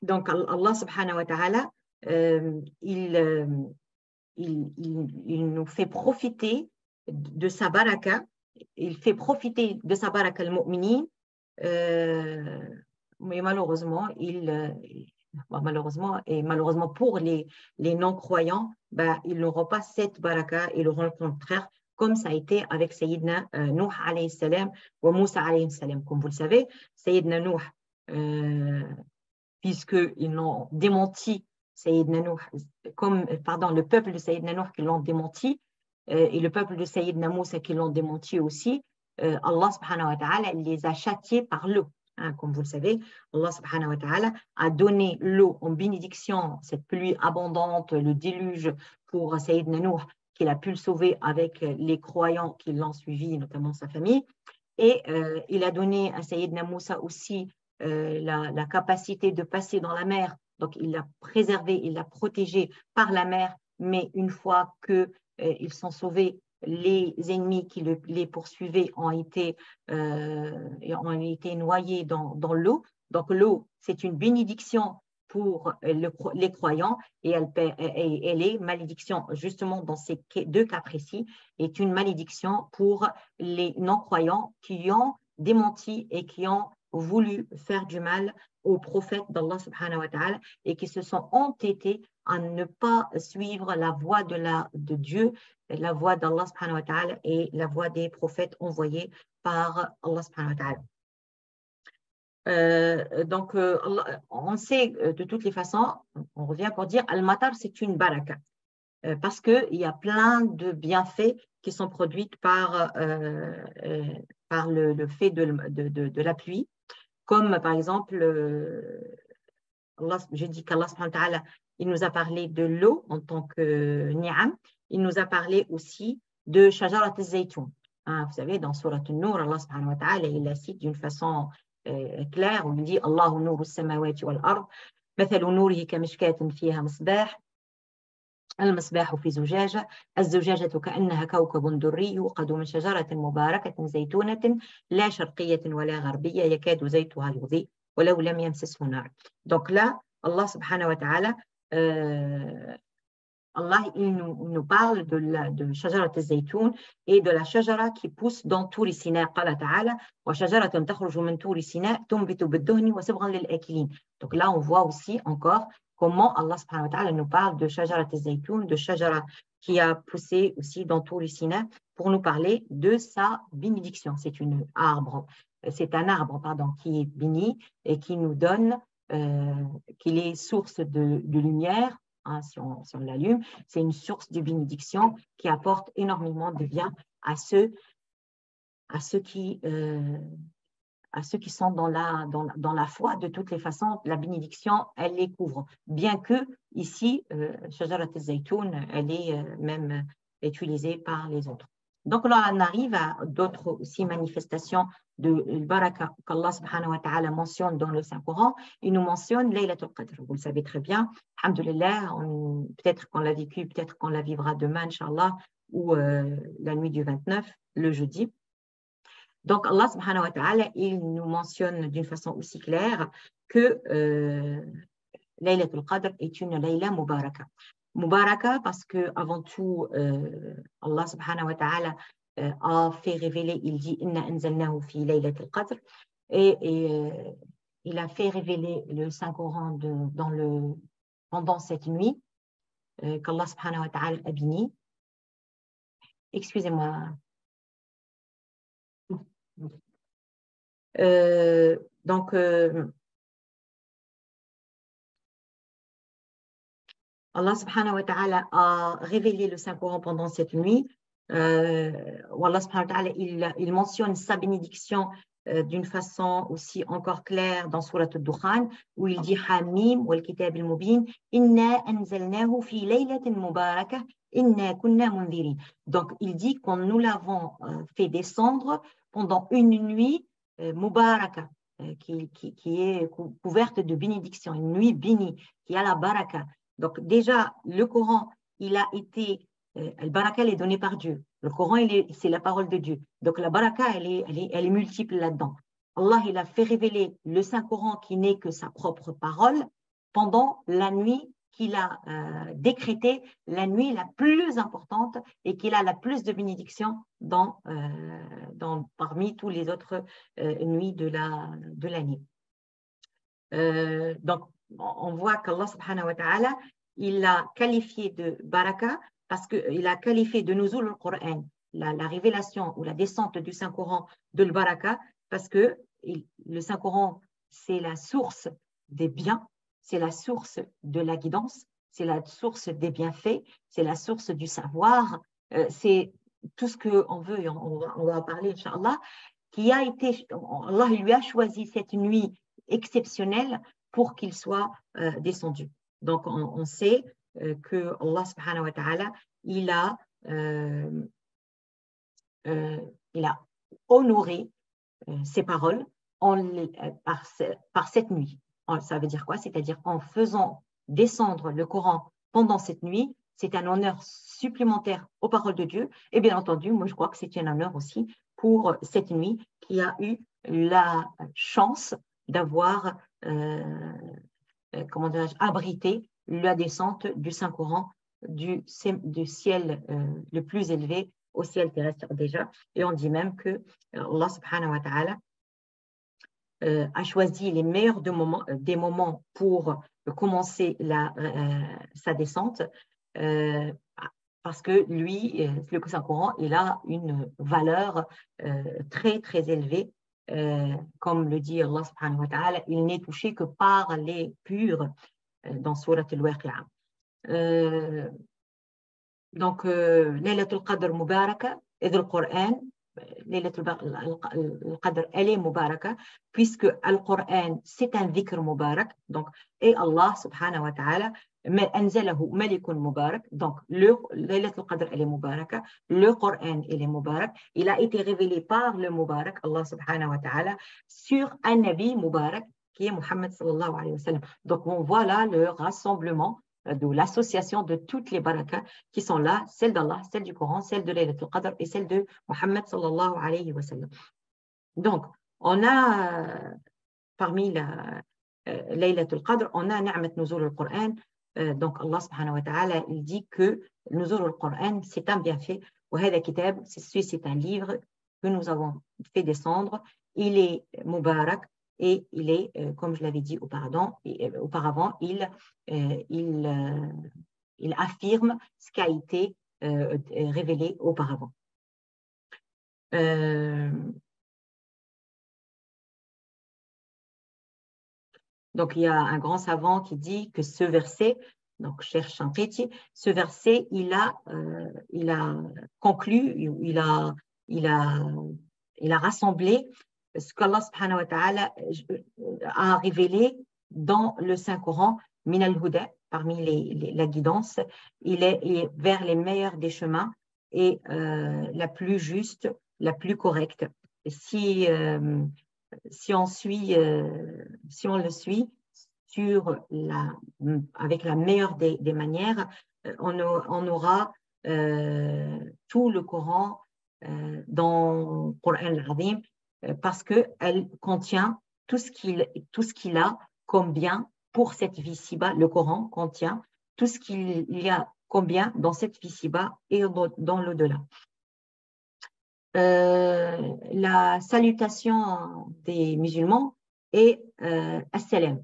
Donc Allah subhanahu wa ta'ala il nous fait profiter de sa baraka, il fait profiter de sa baraka al-mu'minin, mais malheureusement malheureusement pour les non-croyants, ils n'auront pas cette baraka, ils auront le contraire, comme ça a été avec Sayyidina Nuh alayhi salam ou Moussa alayhi salam. Comme vous le savez, Sayyidina Nuh, puisqu'ils l'ont démenti, Sayyidina Nuh, le peuple de Sayyidina Nuh qui l'ont démenti, et le peuple de Sayyidina Moussa qui l'ont démenti aussi, Allah subhanahu wa ta'ala les a châtiés par l'eau. Hein, comme vous le savez, Allah subhanahu wa ta'ala a donné l'eau en bénédiction, cette pluie abondante, le déluge pour Sayyidina Nuh, qu'il a pu le sauver avec les croyants qui l'ont suivi, notamment sa famille. Et il a donné à Sayyidina Moussa aussi la capacité de passer dans la mer. Donc, il l'a préservé, il l'a protégé par la mer, mais une fois qu'ils sont sauvés, les ennemis qui les poursuivaient ont été noyés dans l'eau. Donc, l'eau, c'est une bénédiction pour les croyants et elle est malédiction, justement dans ces deux cas précis, est une malédiction pour les non-croyants qui ont démenti et qui ont voulu faire du mal aux prophètes d'Allah subhanahu wa ta'ala et qui se sont entêtés à ne pas suivre la voie de Dieu, la voie d'Allah subhanahu wa ta'ala et la voie des prophètes envoyés par Allah subhanahu wa ta'ala. On sait de toutes les façons, on revient pour dire Al-Matar, c'est une baraka. Parce qu'il y a plein de bienfaits qui sont produits par le fait de la pluie, comme par exemple, je dis qu'Allah subhanahu wa ta'ala, il nous a parlé de l'eau en tant que ni'am, il nous a parlé aussi de shajarat al-zaytoun. Vous savez, dans Surat al-Nur, Allah subhanahu wa ta'ala, il la cite d'une façon claire, où il dit Allahu nuru as-samawati wal-ard, مثل نوره كمشكاة فيها مصباح المصباح في زجاجة الزجاجة كأنها كوكب دري يوقد من شجرة مباركة زيتونة لا شرقية ولا غربية يكاد زيتها يضيء ولو لم يمسسه نار. Donc là, Allah subhanahu wa ta'ala, Allah il nous parle de شجرة الزيتون et de la shajara qui pousse dans طور سيناء. قال تعالى وشجرة تخرج من طور سيناء تنبت بالدهن وصبغا للآكلين. Donc là, on voit aussi encore comment Allah subhanahu wa ta'ala nous parle de shajarat al-zaytoun, de shajara qui a poussé aussi dans tout le Sinaï pour nous parler de sa bénédiction. C'est un arbre qui est béni et qui nous donne, qu'il est source de lumière, si on l'allume. C'est une source de bénédiction qui apporte énormément de bien à ceux qui sont dans la foi. De toutes les façons, la bénédiction, elle les couvre. Bien que ici, shajarat al-zaytoun, elle est même utilisée par les autres. Donc là, on arrive à d'autres aussi manifestations de baraka qu'Allah subhanahu wa ta'ala mentionne dans le Saint-Coran. Il nous mentionne Laylatul Qadr. Vous le savez très bien. Alhamdulillah, peut-être qu'on l'a vécu, peut-être qu'on la vivra demain, Inch'Allah, ou la nuit du 29, le jeudi. Donc, Allah subhanahu wa ta'ala, il nous mentionne d'une façon aussi claire que Laylatul Qadr est une Layla Mubaraka. Mubaraka parce que avant tout, Allah subhanahu wa ta'ala a fait révéler, il dit Inna anzalnahu fi Laylatul Qadr, et il a fait révéler le Saint-Coran pendant cette nuit qu'Allah subhanahu wa ta'ala a béni. Excusez-moi. Donc, Allah subhanahu wa ta'ala a révélé le Saint-Coran pendant cette nuit. Allah subhanahu wa ta'ala, il mentionne sa bénédiction d'une façon aussi encore claire dans Surat al-Dukhan, où il dit Hamim wal kitab al-mubin inna anzalnahu fi laylatin mubarakah inna kunna mundhirin. Donc il dit qu'on nous l'avons fait descendre pendant une nuit mubaraka, qui est couverte de bénédiction, une nuit bénie, qui a la baraka. Donc déjà, le Coran, il a été, le baraka, elle est donnée par Dieu. Le Coran, c'est la parole de Dieu. Donc la baraka, elle est multiple là-dedans. Allah, il a fait révéler le Saint-Coran qui n'est que sa propre parole pendant la nuit qu'il a décrétée, la nuit la plus importante et qu'il a la plus de bénédiction parmi tous les autres nuits de l'année. Donc, on voit qu'Allah subhanahu wa ta'ala, il l'a qualifié de baraka parce qu'il a qualifié de nuzul al-Qur'an, la révélation ou la descente du Saint-Coran de baraka, parce que le Saint-Coran, c'est la source des biens, c'est la source de la guidance, c'est la source des bienfaits, c'est la source du savoir, c'est tout ce qu'on veut, et on va en parler, Inch'Allah, Allah lui a choisi cette nuit exceptionnelle pour qu'il soit descendu. Donc, on sait que Allah subhanahu wa ta'ala, il a honoré ses paroles par cette nuit. Ça veut dire quoi? C'est-à-dire en faisant descendre le Coran pendant cette nuit, c'est un honneur supplémentaire aux paroles de Dieu. Et bien entendu, moi je crois que c'est un honneur aussi pour cette nuit qui a eu la chance d'avoir abrité la descente du Saint-Coran du ciel le plus élevé au ciel terrestre déjà. Et on dit même que Allah subhanahu wa ta'ala a choisi les meilleurs des moments pour commencer sa descente, parce que lui, le Saint-Coran, il a une valeur très, très élevée comme le dit Allah subhanahu wa ta'ala, il n'est touché que par les purs dans Surat al-Waqi'a. Donc, Laylatul Qadr Mubaraka et le Coran, Laylatul Qadr, elle est Mubaraka, puisque le Coran, c'est un dhikr Mubarak. Donc, et Allah subhanahu wa ta'ala, anzalahu malikun Mubarak. Donc, Laylatul Qadr, elle est Mubaraka. Le Coran, il est Mubarak. Il a été révélé par le Mubarak, Allah subhanahu wa ta'ala, sur un Nabi Mubarak, qui est Muhammad sallallahu alayhi wa sallam. Donc, on voit là le rassemblement de l'association de toutes les barakas qui sont là, celle d'Allah, celle du Coran, celle de Laylatul Qadr et celle de Muhammad sallallahu alayhi wa sallam. Donc, on a parmi la Laylatul Qadr, on a Ni'mat Nuzul al-Qur'an. Donc, Allah subhanahu wa ta'ala, il dit que Nuzul al-Qur'an, c'est un bienfait. وهذا كتاب, c'est un livre que nous avons fait descendre. Il est Mubarak. Et il est, comme je l'avais dit auparavant, il affirme ce qui a été révélé auparavant. Donc, il y a un grand savant qui dit que ce verset, donc cher Shanqiti, ce verset, il a conclu, il a rassemblé ce qu'Allah subhanahu wa ta'ala a révélé dans le Saint-Coran, min al-huda, parmi la guidance, il est vers les meilleurs des chemins et la plus juste, la plus correcte. Si on le suit avec la meilleure des manières, on aura tout le Coran dans le Coran al-Azim, parce qu'elle contient tout ce qu'il a comme bien pour cette vie ci-bas. Le Coran contient tout ce qu'il y a comme bien dans cette vie ci-bas et dans l'au-delà. La salutation des musulmans est as-salam.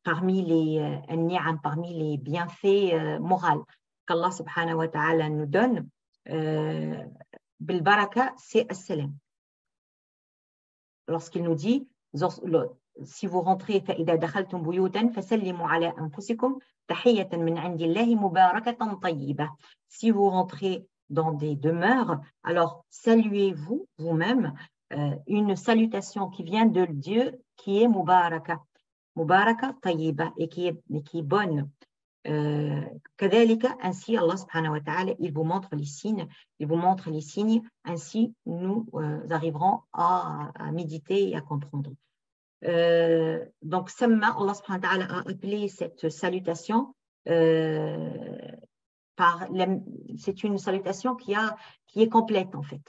Parmi les bienfaits moraux qu'Allah subhanahu wa ta'ala nous donne, bil baraka, c'est as-salam. Lorsqu'il nous dit, si vous rentrez, فإذا دخلتم بيوتا فسلموا على أنفسكم تحية من عند الله مباركة طيبة. Si vous rentrez dans des demeures, alors saluez-vous vous-même une salutation qui vient de Dieu qui est mubaraka tayyiba, et qui est bonne. كذلك, ainsi Allah subhanahu wa ta'ala, il vous montre les signes, ainsi nous arriverons à méditer et à comprendre. Donc Allah subhanahu wa ta'ala a appelé cette salutation c'est une salutation qui est complète en fait,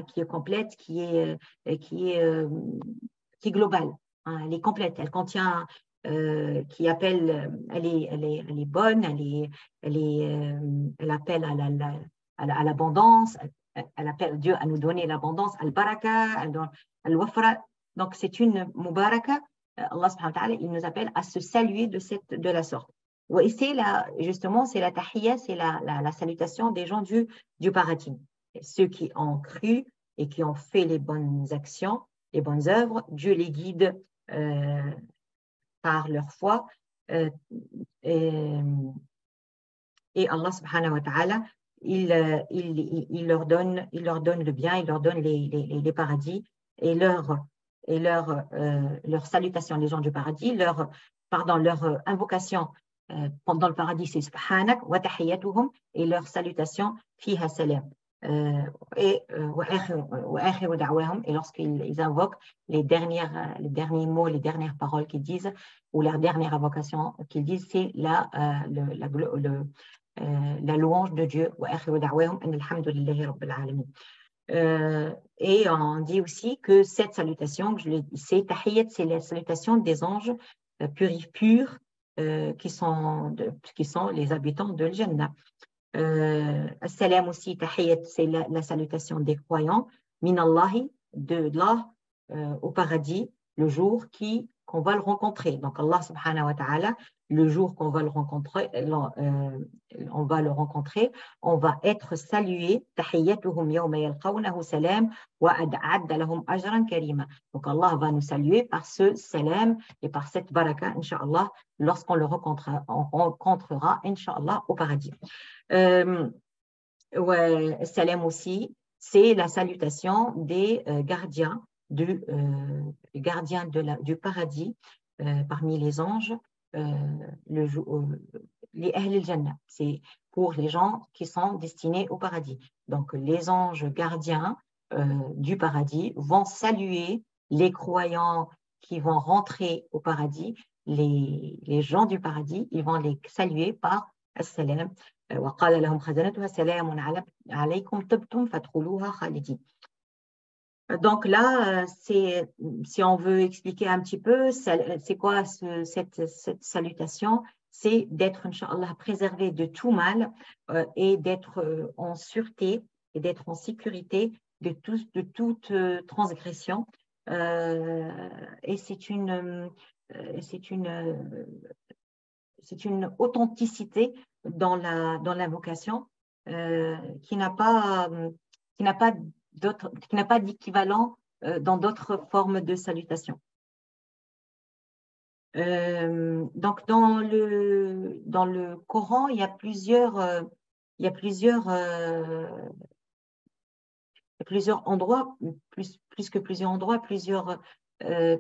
qui est complète, qui est globale, elle est complète, elle contient qui appelle, elle est bonne, elle appelle à l'abondance, elle appelle Dieu à nous donner l'abondance, al-baraka, al-wafra. Donc c'est une mubaraka. Allah subhanahu wa ta'ala, il nous appelle à se saluer de la sorte. Et c'est justement, c'est la tahiyya, c'est la salutation des gens du paradis. Ceux qui ont cru et qui ont fait les bonnes actions, les bonnes œuvres, Dieu les guide par leur foi. Et Allah subhanahu wa ta'ala, il leur donne le bien, il leur donne les paradis et leur salutation, les gens du paradis, leur invocation pendant le paradis, c'est subhanak wa tahiyyatuhum, et leur salutation fiha salam. Et lorsqu'ils invoquent les derniers mots, les dernières paroles qu'ils disent, ou la dernière invocation qu'ils disent, c'est la louange de Dieu. Et on dit aussi que cette salutation, c'est tahiyyat, c'est la salutation des anges purs qui sont les habitants de l'Jannah. As-salam aussi, tahiyyat, c'est la salutation des croyants, min Allahi, de Allah, au paradis, le jour qu'on va le rencontrer. Donc Allah subhanahu wa ta'ala le jour qu'on va le rencontrer, on va être salué. تحيتهم يوم يلقونه سلام وأعد لهم أجرا كريما. Donc Allah va nous saluer par ce salam et par cette baraka, Inch'Allah, lorsqu'on le rencontrera, Inch'Allah, au paradis. Ouais, salam aussi, c'est la salutation des gardiens du paradis parmi les anges, les Ahl al-Jannah. C'est pour les gens qui sont destinés au paradis. Donc, les anges gardiens du paradis vont saluer les croyants qui vont rentrer au paradis. Les gens du paradis, ils vont les saluer par As-Salam. وقال لهم خزنتها سلام عليكم طبتم فادخلوها خالدين. Donc là, si on veut expliquer un petit peu, c'est quoi cette salutation? C'est d'être, Inch'Allah, préservé de tout mal et d'être en sûreté et d'être en sécurité de toute transgression. Et c'est une authenticité dans l'invocation qui n'a pas d'équivalent dans d'autres formes de salutation. Donc dans le Coran, il y a plusieurs endroits, plus que plusieurs endroits,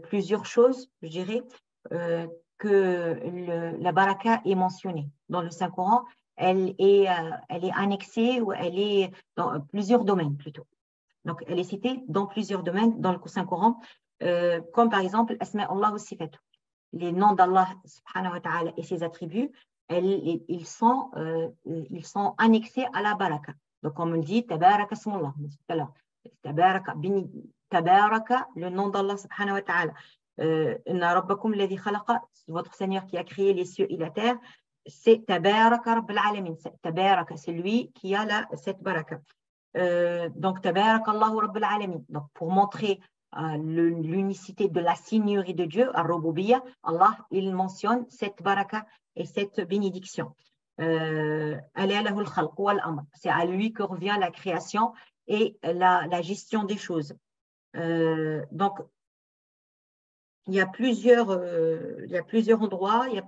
plusieurs choses, je dirais, que la baraka est mentionnée. Dans le Saint-Coran, elle est annexée ou elle est dans plusieurs domaines plutôt. Donc, elle est citée dans plusieurs domaines dans le Saint-Coran, comme par exemple Asma Allah wa Sifatu. Les noms d'Allah subhanahu wa ta'ala et ses attributs, ils sont annexés à la baraka. Donc, comme on dit, Tabaraka Smullah, tout à l'heure. Tabaraka, le nom d'Allah subhanahu wa ta'ala. Inna rabbakum alladhi khalaqa, votre Seigneur qui a créé les cieux et la terre, c'est Tabaraka Rabbal Alamin. Tabaraka, c'est lui qui a cette baraka. Donc, Tabaraka Allahu Rabbal Alamin. Donc, pour montrer l'unicité de la seigneurie de Dieu, Ar-Rububiyyah, Allah, il mentionne cette baraka et cette bénédiction. C'est à lui que revient la création et la gestion des choses. Donc, il y a plusieurs endroits, il y a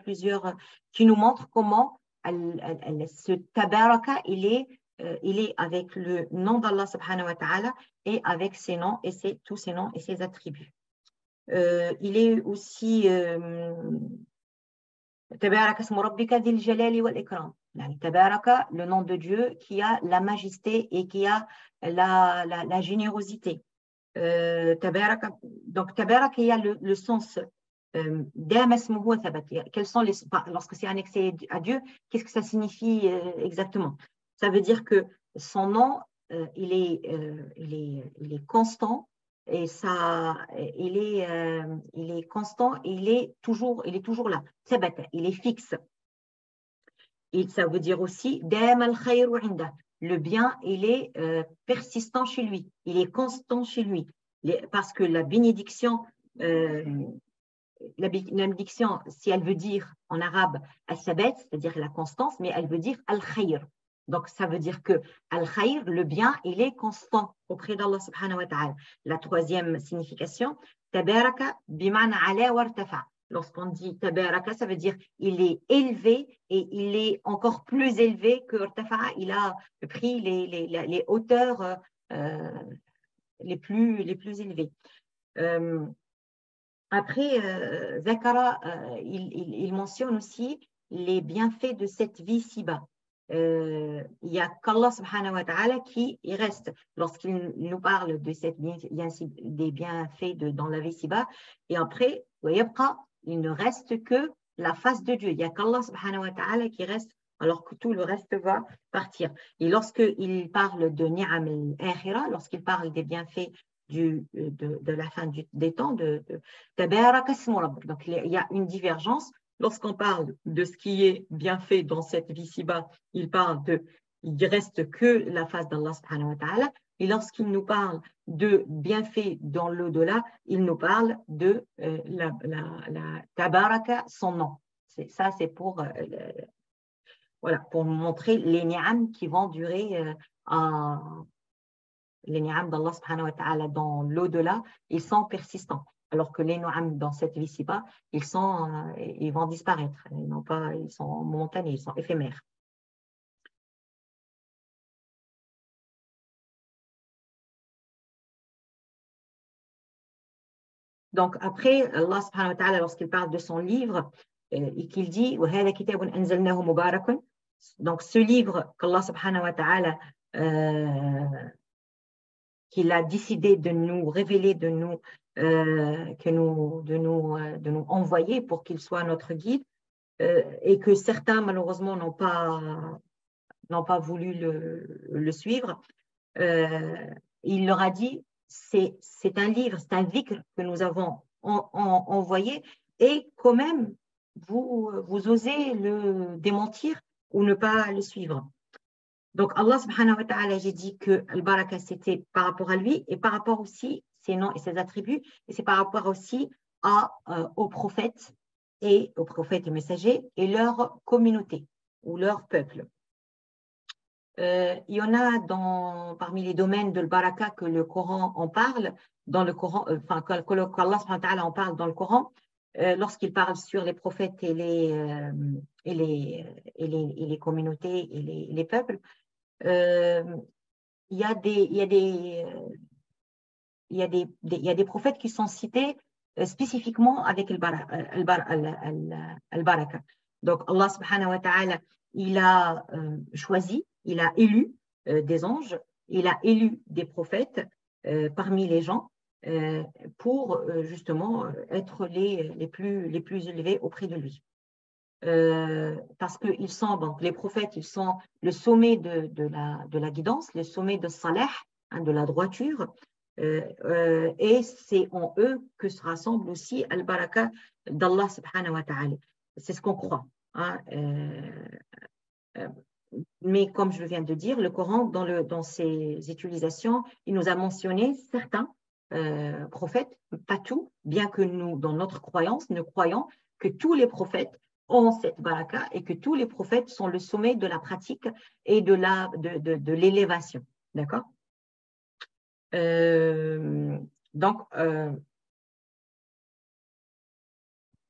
qui nous montrent comment ce tabaraka, il est avec le nom d'Allah subhanahu wa ta'ala et avec ses noms et tous ses noms et ses attributs. Il est aussi tabaraka ismu rabbika dhil jalali wal ikram. Tabaraka, le nom de Dieu qui a la majesté et qui a la générosité. Tabaraka, donc tabaraka, il y a le sens quels sont lorsque c'est annexé à Dieu, qu'est-ce que ça signifie exactement? Ça veut dire que son nom, il est constant et il est constant et il est toujours là. Il est fixe. Et ça veut dire aussi le bien, il est persistant chez lui, il est constant chez lui, parce que la bénédiction, si elle veut dire en arabe al-sabat, c'est-à-dire la constance, mais elle veut dire al-khayr. Donc, ça veut dire que al-khayr, le bien, il est constant auprès d'Allah subhanahu wa ta'ala. La troisième signification, tabaraka bimana ala wartafa. Lorsqu'on dit tabaraka, ça veut dire il est élevé et il est encore plus élevé que wartafa. Il a pris les hauteurs les plus élevées. Après, Zakara, il mentionne aussi les bienfaits de cette vie ci-bas. Il y a qu'Allah subhanahu wa ta'ala qui reste lorsqu'il nous parle de des bienfaits dans la vie ci-bas. Et après, il ne reste que la face de Dieu. Il n'y a qu'Allah subhanahu wa ta'ala qui reste alors que tout le reste va partir. Et lorsqu'il parle de ni'am al-akhira, lorsqu'il parle des bienfaits de la fin des temps, donc il y a une divergence. Lorsqu'on parle de ce qui est bien fait dans cette vie ci-bas, il reste que la face d'Allah subhanahu wa ta'ala. Et lorsqu'il nous parle de bienfaits dans l'au-delà, il nous parle de la tabaraka, son nom. Ça, c'est pour, voilà, pour montrer les ni'am qui vont durer les ni'am d'Allah subhanahu wa ta'ala dans l'au-delà, ils sont persistants. Alors que les ni'am dans cette vie ci-bas, ils vont disparaître. Ils sont momentanés, ils sont éphémères. Donc après, Allah subhanahu wa ta'ala, lorsqu'il parle de son livre, et qu'il dit وَهَذَا كِتَابٌ أَنزَلْنَاهُ مُبَارَكٌ. Donc ce livre qu'Allah subhanahu wa ta'ala qu'il a décidé de nous révéler, de nous envoyer pour qu'il soit notre guide, et que certains malheureusement n'ont pas voulu le suivre. Il leur a dit, c'est un livre, c'est un dhikr que nous avons envoyé, et quand même, vous osez le démentir ou ne pas le suivre. Donc, Allah subhanahu wa ta'ala, j'ai dit que Al-Baraka, c'était par rapport à lui et par rapport aussi ses noms et ses attributs, et c'est par rapport aussi aux prophètes et messagers et leur communauté ou leur peuple. Il y en a parmi les domaines de Al-Baraka que le Coran en parle, dans le Coran, qu'Allah subhanahu wa ta'ala en parle dans le Coran, lorsqu'il parle sur les prophètes et les communautés et les peuples. Il y a des prophètes qui sont cités spécifiquement avec al-baraka. Donc Allah subhanahu wa ta'ala, il a choisi, il a élu des anges, il a élu des prophètes parmi les gens pour justement être les plus élevés auprès de lui. Parce que les prophètes, ils sont le sommet de la guidance, le sommet de salah, de la droiture, et c'est en eux que se rassemble aussi al-baraka d'Allah subhanahu wa ta'ala. C'est ce qu'on croit. Mais comme je viens de dire, le Coran, dans ses utilisations, il nous a mentionné certains prophètes, pas tous, bien que nous, dans notre croyance, nous croyons que tous les prophètes ont cette baraka et que tous les prophètes sont le sommet de la pratique et de l'élévation. D'accord? Donc,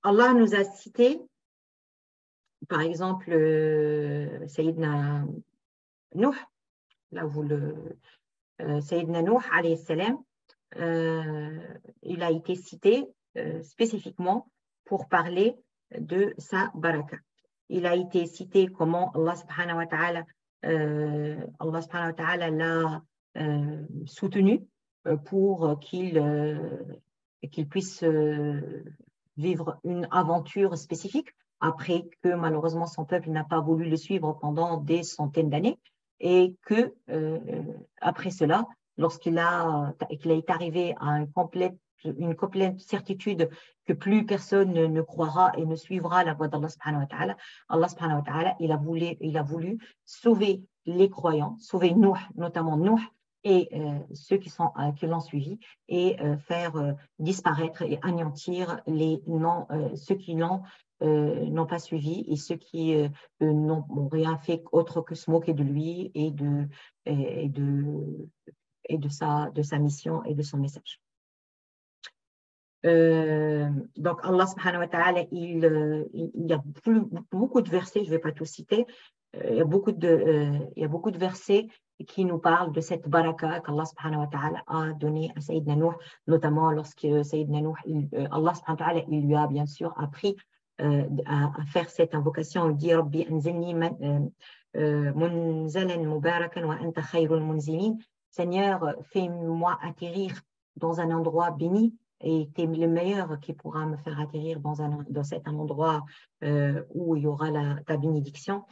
Allah nous a cité, par exemple, Sayyidina Nuh, là où Sayyidina Nuh, alayhi salam, il a été cité spécifiquement pour parler de sa baraka. Il a été cité comment Allah subhanahu wa ta'ala l'a soutenu pour qu'il puisse vivre une aventure spécifique après que malheureusement son peuple n'a pas voulu le suivre pendant des centaines d'années, et que après cela, lorsqu'il est arrivé à une complète certitude que plus personne ne croira et ne suivra la voie d'Allah subhanahu wa ta'ala, Allah subhanahu wa ta'ala, il a voulu sauver les croyants, sauver Nuh, notamment Nuh, et ceux qui l'ont suivi, et faire disparaître et anéantir ceux qui n'ont pas suivi, et ceux qui n'ont rien fait autre que se moquer de lui et de sa mission et de son message. Donc Allah subhanahu wa ta'ala, il y a beaucoup de versets, je ne vais pas tout citer, il y a beaucoup de versets qui nous parlent de cette baraka qu'Allah subhanahu wa ta'ala a donné à Sayyidina Nuh, notamment lorsque Sayyidina Nuh, Allah subhanahu wa ta'ala, il lui a bien sûr appris à faire cette invocation. Il dit Rabbi anzilni munzalan mubarakan wa anta khayrul munzilin. Seigneur, fais-moi atterrir dans un endroit béni, et tu es le meilleur qui pourra me faire atterrir dans un endroit où il y aura ta bénédiction.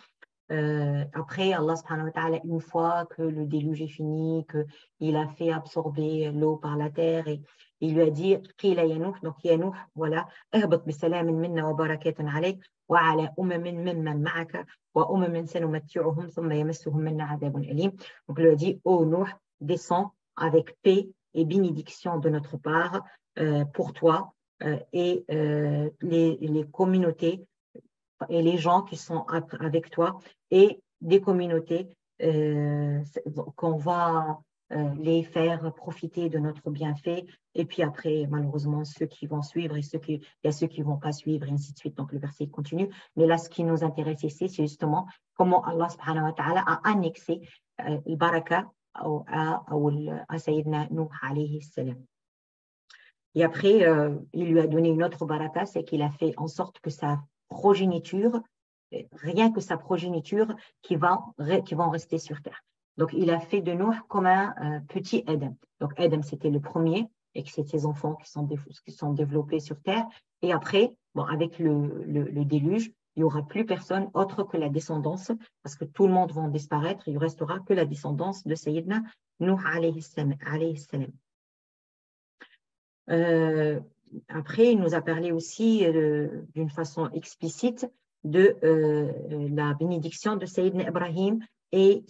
Après, Allah subhanahu wa ta'ala, une fois que le déluge est fini, qu'il a fait absorber l'eau par la terre, et il lui a dit Qila ya Nuh, donc ya Nuh, voilà, ihbat bi salamin minna wa barakatan alayk wa ala umamin mimman ma'aka wa umamin sanumatti'uhum thumma yamassuhum minna adhabun alim. Donc il lui a dit ô Nuh, descends avec paix et bénédiction de notre part pour toi et les communautés et les gens qui sont avec toi et des communautés qu'on va les faire profiter de notre bienfait. Et puis après, malheureusement, ceux qui vont suivre et il y a ceux qui ne vont pas suivre, et ainsi de suite. Donc, le verset continue. Mais là, ce qui nous intéresse ici, c'est justement comment Allah subhanahu wa ta'ala a annexé le baraka à Sayyidina Nuh alayhi salam. Et après, il lui a donné une autre baraka, c'est qu'il a fait en sorte que sa progéniture, rien que sa progéniture, qui vont rester sur terre. Donc, il a fait de Nuh comme un petit Adam. Donc, Adam, c'était le premier, et que c'est ses enfants qui sont développés sur terre. Et après, bon, avec le déluge, il n'y aura plus personne autre que la descendance, parce que tout le monde va disparaître, il ne restera que la descendance de Sayyidina Nuh alayhi salam. Après, il nous a parlé aussi d'une façon explicite de la bénédiction de Sayyidina Ibrahim et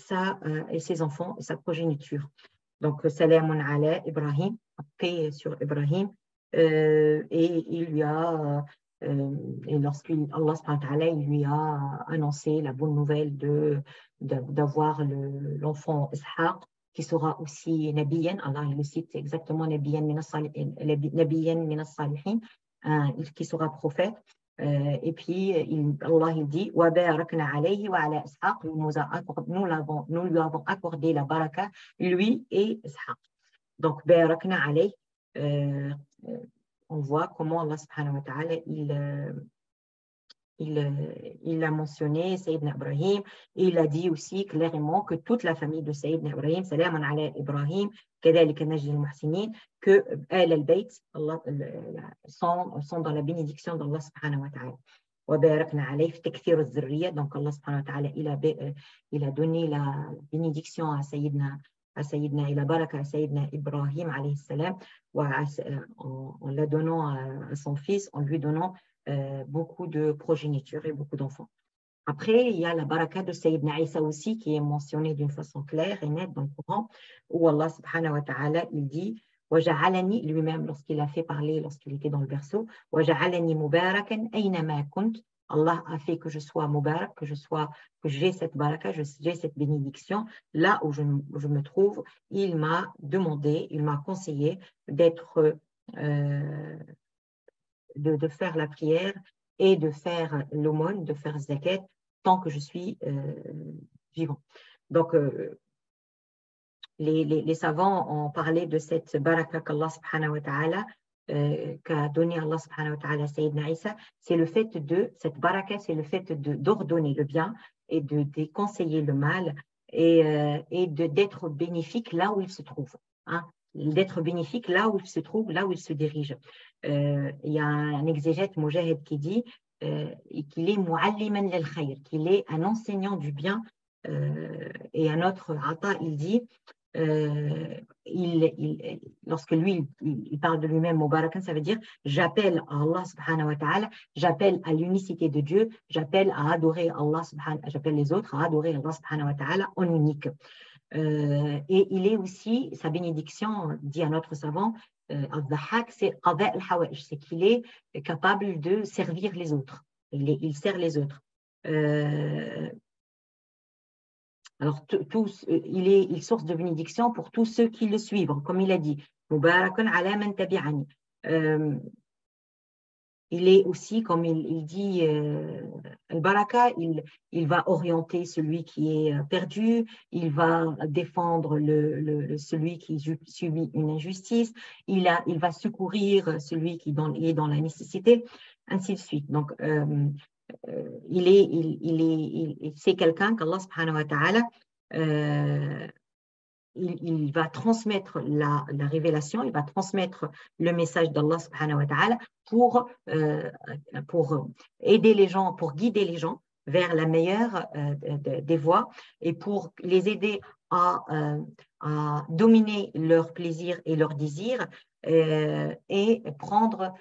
ses enfants et sa progéniture. Donc, Salamun ala Ibrahim, paix sur Ibrahim, et il lui a, et lorsqu'Allah subhanahu wa ta'ala, il lui a annoncé la bonne nouvelle d'avoir l'enfant Ishaq, qui sera aussi Nabiyan, Allah il le cite exactement Nabiyan min as-salihin, qui sera prophète. Et puis Allah il dit wa barakna alayhi wa ala Ishaq, nous lui avons accordé la baraka, lui et Ishaq. Donc barakna alayhi, on voit comment Allah subhanahu wa ta'ala il a mentionné Sayyidina Ibrahim, et il a dit aussi clairement que toute la famille de Sayyidina Ibrahim, Salamun ala Ibrahim, كذلك نجزي المحسنين, que Ahl al-Bayt sont dans la bénédiction d'Allah subhanahu wa ta'ala. وباركنا عليه في تكثير الذرية. Donc Allah subhanahu wa ta'ala il a donné la bénédiction à Sayyidina et la baraka à Sayyidina Ibrahim alayhi salam, en la donnant à son fils, en lui donnant beaucoup de progéniture et beaucoup d'enfants. Après, il y a la baraka de Sayyidina Isa aussi, qui est mentionnée d'une façon claire et nette dans le Coran, où Allah subhanahu wa ta'ala, il dit وَجَعَلَنِي, lui-même, lorsqu'il a fait parler, lorsqu'il était dans le berceau, وَجَعَلَنِي مُبَارَكًا أَيْنَمَا كُنْتُ. Allah a fait que je sois mubarak, que j'ai cette baraka, j'ai cette bénédiction. Là où je me trouve, il m'a demandé, il m'a conseillé d'être de faire la prière et de faire l'aumône, de faire zakat, tant que je suis vivant. Donc, les savants ont parlé de cette baraka qu'Allah subhanahu wa ta'ala, qu'a donné Allah subhanahu wa ta'ala à Sayyidina Isa. C'est le fait cette baraka, c'est le fait d'ordonner le bien et de conseiller le mal, et d'être bénéfique là où il se trouve. Hein, d'être bénéfique là où il se trouve, là où il se dirige. Il y a un exégète Mujahid qui dit qu'il est mu'alliman lil khayr, qu'il est un enseignant du bien, et un autre Ata, il dit lorsque lui il parle de lui-même Mubarakan, ça veut dire j'appelle à Allah subhanahu wa ta'ala, j'appelle à l'unicité de Dieu, j'appelle à adorer Allah j'appelle les autres à adorer Allah subhanahu wa ta'ala en unique. Et il est aussi, sa bénédiction, dit un autre savant, al-Dhahhak, c'est qada al-hawa'ij, c'est qu'il est capable de servir les autres. Il sert les autres. Alors, il est source de bénédiction pour tous ceux qui le suivent, comme il a dit. Mubarakun ala man tabi'ani. Il est aussi, comme il dit, al-baraka, il va orienter celui qui est perdu, il va défendre celui qui subit une injustice, il va secourir celui qui est dans la nécessité, ainsi de suite. Donc, c'est quelqu'un qu'Allah subhanahu wa ta'ala, il va transmettre la révélation, il va transmettre le message d'Allah subhanahu wa ta'ala pour aider les gens, pour guider les gens vers la meilleure des voies, et pour les aider à dominer leurs plaisirs et leurs désirs, et prendre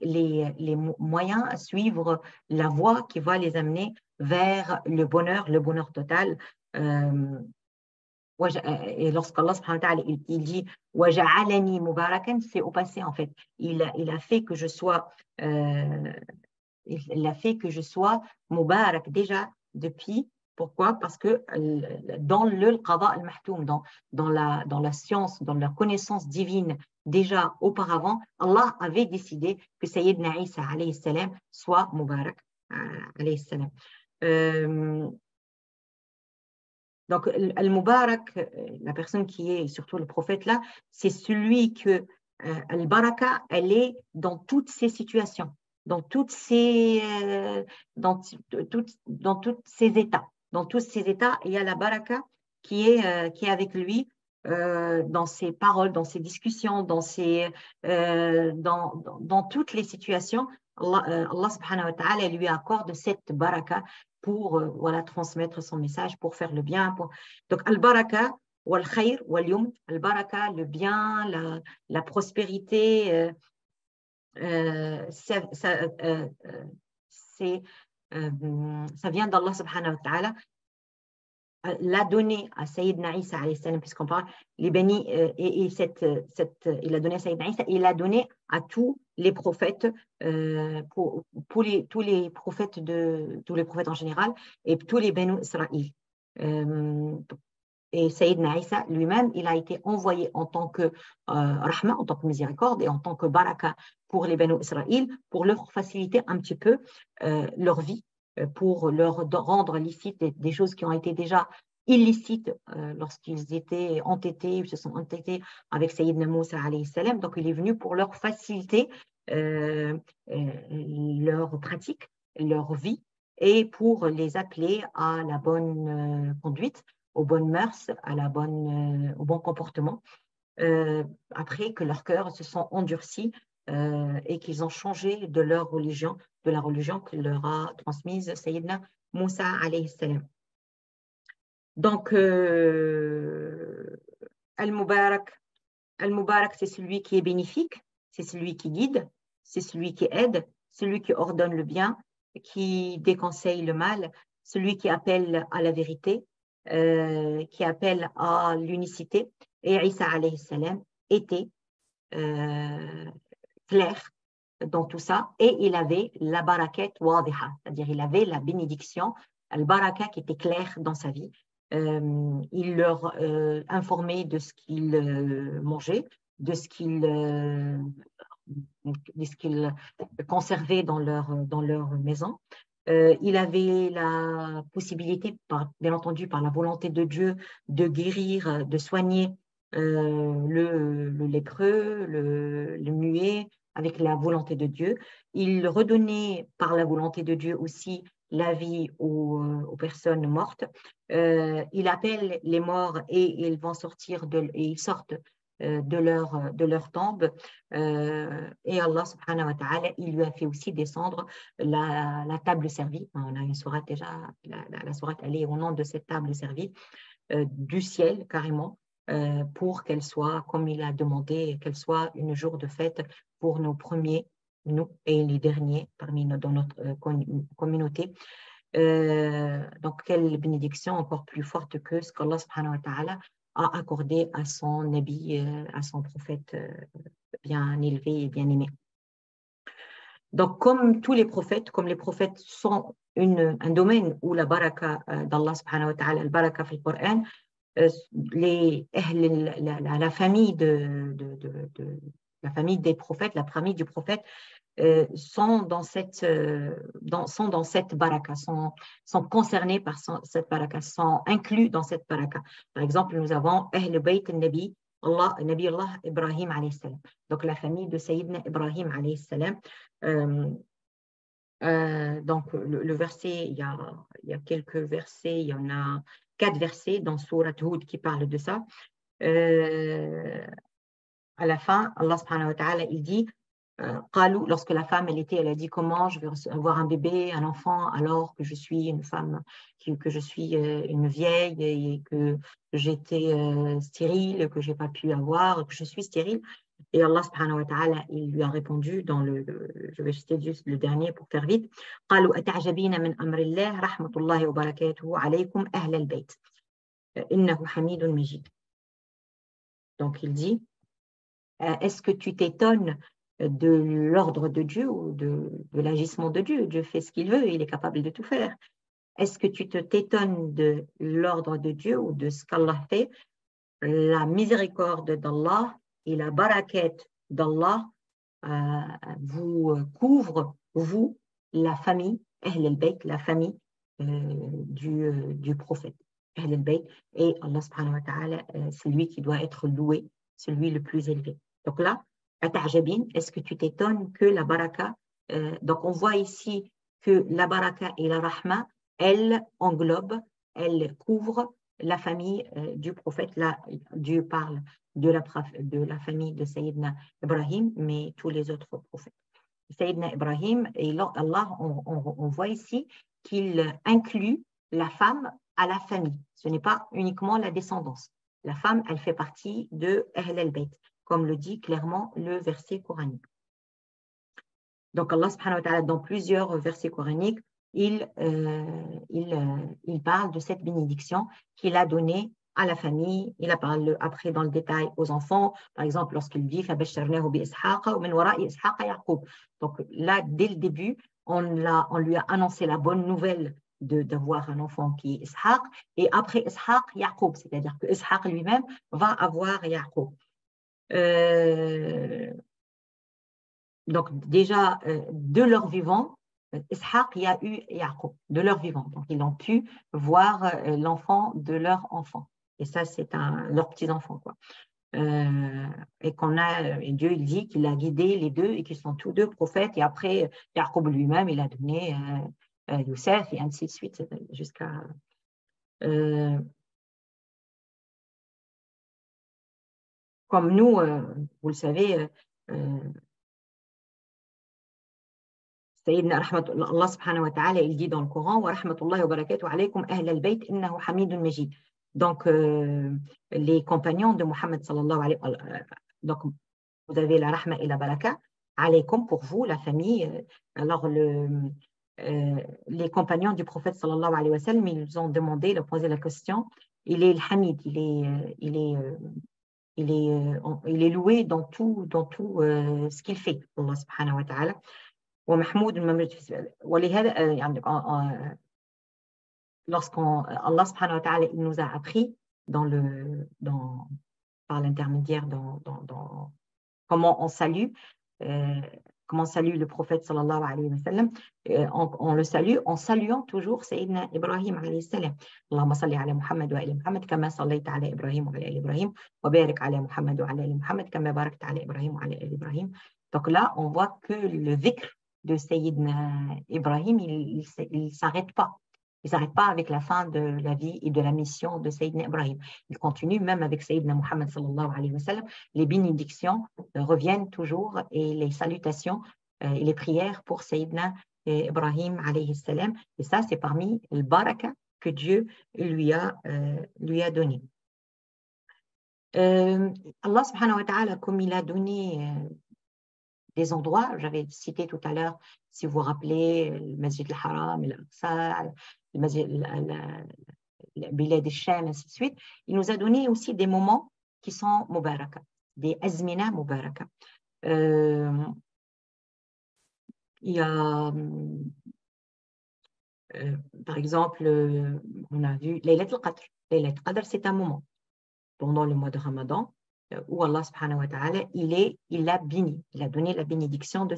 les moyens à suivre la voie qui va les amener vers le bonheur total. Et lorsqu'Allah subhanahu wa ta'ala il dit وَجَعَلَنِي مُبَارَكًا, c'est au passé en fait. Il a fait que je sois il a fait que je sois Mubarak déjà depuis. Pourquoi? Parce que dans le qada al-mahtoum, dans la science, dans la connaissance divine, déjà auparavant, Allah avait décidé que Sayyidina Isa alayhi salam soit Mubarak alayhi salam. Donc, Al-Mubarak, la personne qui est, surtout le prophète là, c'est celui que Al-Baraka, elle est dans toutes ces situations, dans toutes ces, dans ces états. Dans tous ces états, il y a la Baraka qui est avec lui dans ses paroles, dans ses discussions, dans toutes les situations. Allah subhanahu wa ta'ala lui accorde cette Baraka pour voilà, transmettre son message, pour faire le bien. Donc, al-baraka, wal-khayr, wal-yum, al-baraka, le bien, la prospérité, ça vient d'Allah subhanahu wa ta'ala, l'a donné à Sayyidina Isa, puisqu'on parle, les bénis, et il a donné à Sayyidina Isa, et il a donné à tous les prophètes, tous les prophètes en général, et tous les bénis Israël. Et Sayyidina Isa lui-même, il a été envoyé en tant que rahma, en tant que miséricorde, et en tant que baraka pour les bénis Israël, pour leur faciliter un petit peu leur vie, pour leur rendre licite des choses qui ont été déjà illicites lorsqu'ils étaient entêtés, ils se sont entêtés avec Sayyidina Moussa alayhi salam. Donc, il est venu pour leur faciliter leur pratique, leur vie, et pour les appeler à la bonne conduite, aux bonnes mœurs, au bon comportement, après que leurs cœurs se sont endurcis et qu'ils ont changé de leur religion, de la religion que leur a transmise Sayyidina Moussa alayhi salam. Donc, Al-Mubarak, c'est celui qui est bénéfique, c'est celui qui guide, c'est celui qui aide, celui qui ordonne le bien, qui déconseille le mal, celui qui appelle à la vérité, qui appelle à l'unicité. Et Isa alayhi salam était clair dans tout ça, et il avait la barakat wadiha, c'est-à-dire il avait la bénédiction, al-baraka qui était claire dans sa vie. Il leur informait de ce qu'ils mangeaient, de ce qu'ils conservaient dans leur maison. Il avait la possibilité, bien entendu, par la volonté de Dieu, de guérir, de soigner le lépreux, le muet, avec la volonté de Dieu. Il redonnait par la volonté de Dieu aussi la vie aux personnes mortes. Il appelle les morts et ils vont sortir et ils sortent de leur tombe. Et Allah subhanahu wa ta'ala, il lui a fait aussi descendre la table servie. On a une sourate déjà, la sourate, elle est au nom de cette table servie du ciel carrément, pour qu'elle soit, comme il a demandé, qu'elle soit une jour de fête pour nos premiers, nous et les derniers dans notre communauté. Donc, quelle bénédiction encore plus forte que ce qu'Allah subhanahu wa ta'ala a accordé à son nabi, à son prophète bien élevé et bien aimé. Donc, comme tous les prophètes, comme les prophètes sont un domaine où la baraka d'Allah subhanahu wa ta'ala, la baraka fil Coran, la famille la famille des prophètes, la famille du prophète sont dans cette baraka, sont concernés par cette baraka, sont inclus dans cette baraka. Par exemple, nous avons Ahl Bayt al-Nabi, Nabi Allah Ibrahim alayhi salam. Donc la famille de Sayyidina Ibrahim alayhi salam. Donc le verset, il y a quelques versets, il y en a 4 versets dans Surat Hud qui parlent de ça. À la fin, Allah subhanahu wa ta'ala, il dit lorsque la femme, elle a dit comment je vais avoir un bébé, un enfant, alors que je suis une femme, que je suis une vieille et que j'étais stérile, que je n'ai pas pu avoir, que je suis stérile. Et Allah subhanahu wa ta'ala, il lui a répondu je vais citer juste le dernier pour faire vite. قالوا أتعجبين من أمر الله رحمة الله وبركاته عليكم أهل البيت إنه حميد مجيد. Donc il dit est-ce que tu t'étonnes de l'ordre de Dieu ou de l'agissement de Dieu. Dieu fait ce qu'il veut, il est capable de tout faire. Est-ce que tu t'étonnes de l'ordre de Dieu ou de ce qu'Allah fait? La miséricorde d'Allah et la barakette d'Allah vous couvre, vous, la famille, Ahl al-Bayt, la famille du prophète. Ahl al-Bayt, et Allah subhanahu wa ta'ala, c'est lui qui doit être loué, celui le plus élevé. Donc là, est-ce que tu t'étonnes que la baraka, donc on voit ici que la baraka et la rahma, elles englobent, elles couvrent la famille du prophète. Là, Dieu parle de la famille de Sayyidina Ibrahim, mais tous les autres prophètes. Sayyidina Ibrahim, et Allah, on voit ici qu'il inclut la femme à la famille. Ce n'est pas uniquement la descendance. La femme, elle fait partie de Ahl al-Bayt, comme le dit clairement le verset coranique. Donc Allah subhanahu wa ta'ala, dans plusieurs versets coraniques, il parle de cette bénédiction qu'il a donnée à la famille. Il a parlé après dans le détail aux enfants, par exemple lorsqu'il dit donc là, dès le début, on lui a annoncé la bonne nouvelle d'avoir un enfant qui est Ishaq, et après Ishaq, Yaqub, c'est-à-dire que Ishaq lui-même va avoir Yaqub. Donc déjà, de leur vivant, Ishaq, il y a eu Yaqub, de leur vivant. Donc ils ont pu voir l'enfant de leur enfant. Et ça, c'est leurs petits-enfants, quoi. Et Dieu, il dit qu'il a guidé les deux et qu'ils sont tous deux prophètes. Et après, Yaqub lui-même, il a donné Youssef et ainsi de suite, jusqu'à... comme nous, vous le savez, Sayyidina Allah subhanahu wa ta'ala, il dit dans le Coran, wa rahmatullahi wa barakatuhu alaykum ahl al-bayt innahu hamidun majid. Donc, les compagnons de Muhammad sallallahu alayhi wa sallam, donc vous avez la rahma et la baraka, alaykum pour vous, la famille. Alors, les compagnons du prophète sallallahu alayhi wa sallam, ils ont demandé, ils ont posé la question, il est le hamid, il est loué dans tout ce qu'il fait, Allah subhanahu wa ta'ala. ومحمود ولهذا يعني lorsqu'on Allah subhanahu wa ta'ala il nous a appris par l'intermédiaire dans comment on salue le prophète sallallahu alayhi wa sallam, on le salue en saluant toujours Sayyidina Ibrahim alayhi salam. Allahumma salli ala Muhammad wa ala Muhammad kama sallaita ala Ibrahim wa ala Ibrahim wa barik ala Muhammad wa ala Muhammad kama barakta ala Ibrahim wa ala Ibrahim. Donc là on voit que le dhikr de Sayyidina Ibrahim, il ne s'arrête pas. Il ne s'arrête pas avec la fin de la vie et de la mission de Sayyidina Ibrahim. Il continue même avec Sayyidina Muhammad sallallahu alayhi wa sallam. Les bénédictions reviennent toujours et les salutations et les prières pour Sayyidina Ibrahim alayhi salam. Et ça, c'est parmi le baraka que Dieu lui a donné. Allah subhanahu wa ta'ala, comme il a donné des endroits, j'avais cité tout à l'heure, si vous vous rappelez, le Masjid al-Haram, l'Aqsa, le Masjid Bilad al-Sham, ainsi de suite. Il nous a donné aussi des moments qui sont mubaraka, des azmina mubaraka. Il y a, par exemple, on a vu Laylat al-Qadr. Laylat al-Qadr, c'est un moment pendant le mois de Ramadan où Allah subhanahu wa ta'ala, il a béni, il a donné la bénédiction de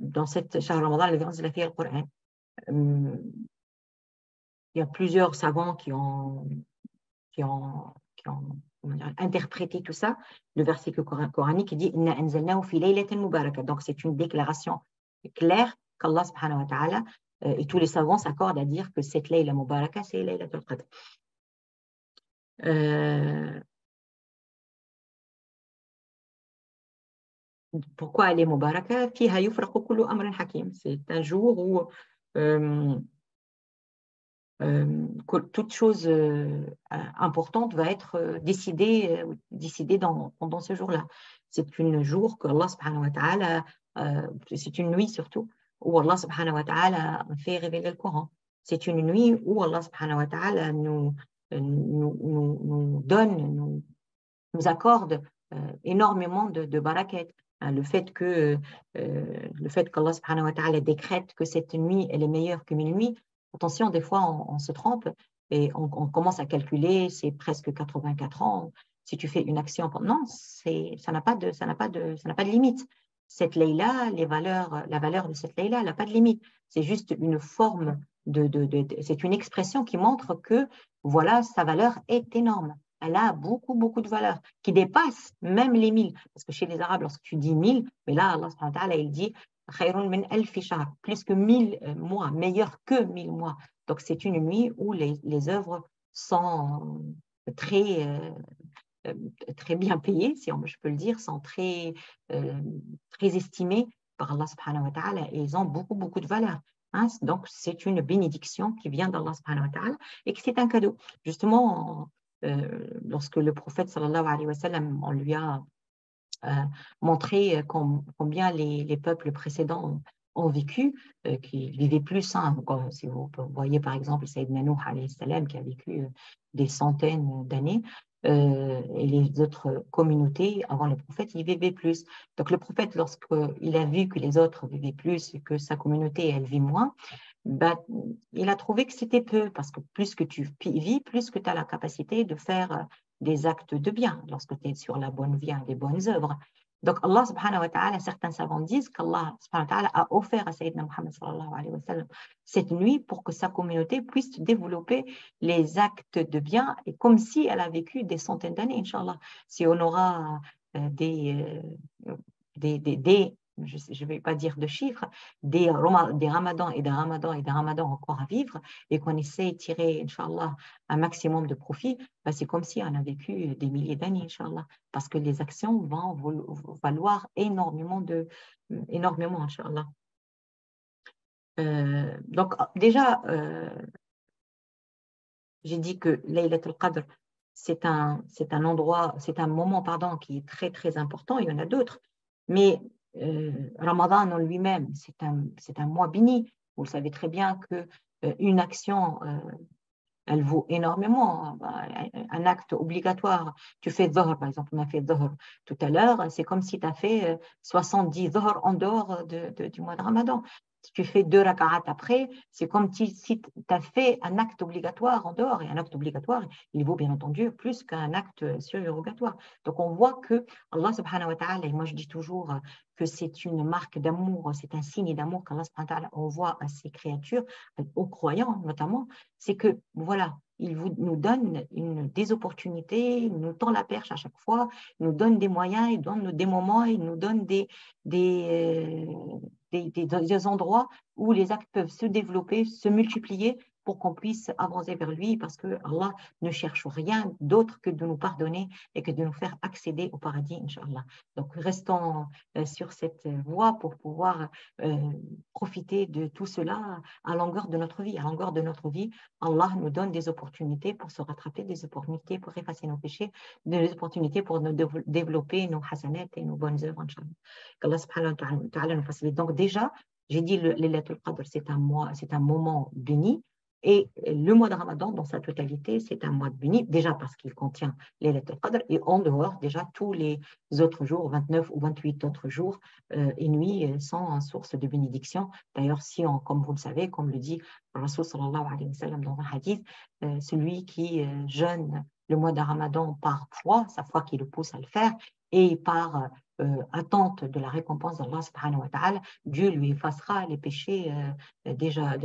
dans cette Shahr Ramadan, il fait le Coran. Il y a plusieurs savants qui ont interprété tout ça. Le verset coranique dit Inna anzalnahu fi laylatin mubarakah. Donc c'est une déclaration claire qu'Allah subhanahu wa ta'ala et tous les savants s'accordent à dire que cette layla mubarakah, c'est Laylatul Qadr. Pourquoi elle est mubaraka? Fiha yufraqu kullu amrin hakim. C'est un jour où toute chose importante va être décidée pendant ce jour-là. C'est une jour que Allah subhanahu wa ta'ala, c'est une nuit surtout, où Allah subhanahu wa ta'ala fait révéler le Coran. C'est une nuit où Allah subhanahu wa ta'ala nous donne, nous accorde énormément de barakat. Hein, le fait qu'Allah subhanahu wa ta'ala décrète que cette nuit elle est meilleure que 1000 nuits, attention, des fois on se trompe et on commence à calculer, c'est presque 84 ans. Si tu fais une action, non, ça n'a pas de limite. Cette Layla, la valeur de cette Layla, elle n'a pas de limite. C'est juste une forme c'est une expression qui montre que voilà, sa valeur est énorme. Elle a beaucoup, beaucoup de valeur qui dépasse même les 1000. Parce que chez les Arabes, lorsque tu dis 1000, mais là, Allah subhanahu wa ta'ala, il dit plus que 1000 mois, meilleur que 1000 mois. Donc, c'est une nuit où les œuvres sont très, euh, très bien payées, si je peux le dire, sont très estimées par Allah subhanahu wa ta'ala et ils ont beaucoup, beaucoup de valeur. Hein? Donc, c'est une bénédiction qui vient d'Allah subhanahu wa ta'ala et que c'est un cadeau. Justement, lorsque le prophète sallallahu alayhi wa sallam, on lui a montré combien les peuples précédents ont vécu, qui vivaient plus. Hein. Si vous voyez par exemple Sayyidina Nuh alayhi salam qui a vécu des centaines d'années, et les autres communautés avant le prophète, ils vivaient plus. Donc le prophète, lorsqu'il a vu que les autres vivaient plus et que sa communauté, elle vit moins, ben, il a trouvé que c'était peu, parce que plus que tu vis, plus que tu as la capacité de faire des actes de bien, lorsque tu es sur la bonne vie, les bonnes œuvres. Donc Allah subhanahu wa ta'ala, certains savants disent qu'Allah subhanahu wa ta'ala a offert à Sayyidina Muhammad sallallahu alayhi wa sallam cette nuit pour que sa communauté puisse développer les actes de bien, et comme si elle a vécu des centaines d'années, Inch'Allah. Si on aura je ne vais pas dire de chiffres, des ramadans et des ramadans et des ramadans encore à vivre, et qu'on essaie de tirer, Inch'Allah, un maximum de profit, ben c'est comme si on a vécu des milliers d'années, Inch'Allah, parce que les actions vont valoir énormément, Inch'Allah. Donc, déjà, j'ai dit que Laylat al-Qadr, c'est un moment, pardon, qui est très, très important. Il y en a d'autres. Mais Ramadan en lui-même, c'est un mois béni. Vous le savez très bien qu'une action, elle vaut énormément. Un acte obligatoire, tu fais Dhuhr, par exemple, on a fait Dhuhr tout à l'heure, c'est comme si tu as fait 70 Dhuhr en dehors du mois de Ramadan. Si tu fais 2 raka'at après, c'est comme si tu as fait un acte obligatoire en dehors. Et un acte obligatoire, il vaut bien entendu plus qu'un acte surrogatoire. Donc on voit que Allah subhanahu wa ta'ala, et moi je dis toujours que c'est une marque d'amour, c'est un signe d'amour qu'Allah subhanahu wa ta'ala envoie à ses créatures, aux croyants notamment, c'est que voilà, il nous donne des opportunités, il nous tend la perche à chaque fois, il nous donne des moyens, il donne des moments, il nous donne des endroits où les actes peuvent se développer, se multiplier pour qu'on puisse avancer vers lui, parce que Allah ne cherche rien d'autre que de nous pardonner et que de nous faire accéder au paradis, Inch'Allah. Donc, restons sur cette voie pour pouvoir profiter de tout cela à longueur de notre vie. À longueur de notre vie, Allah nous donne des opportunités pour se rattraper, des opportunités pour effacer nos péchés, des opportunités pour nous développer nos hasanat et nos bonnes œuvres, Inch'Allah. Qu'Allah subhanahu wa ta'ala nous facilite. Donc déjà, j'ai dit Laylatul Qadr, c'est un moment béni. Et le mois de Ramadan, dans sa totalité, c'est un mois béni, déjà parce qu'il contient Laylatul Qadr, et en dehors, déjà, tous les autres jours, 29 ou 28 autres jours et nuits, sont source de bénédiction. D'ailleurs, comme vous le savez, comme le dit Rasul sallallahu alayhi wa sallam dans un hadith, celui qui jeûne le mois de Ramadan par foi, sa foi qui le pousse à le faire, et par attente de la récompense d'Allah subhanahu wa ta'ala, Dieu lui effacera les péchés déjà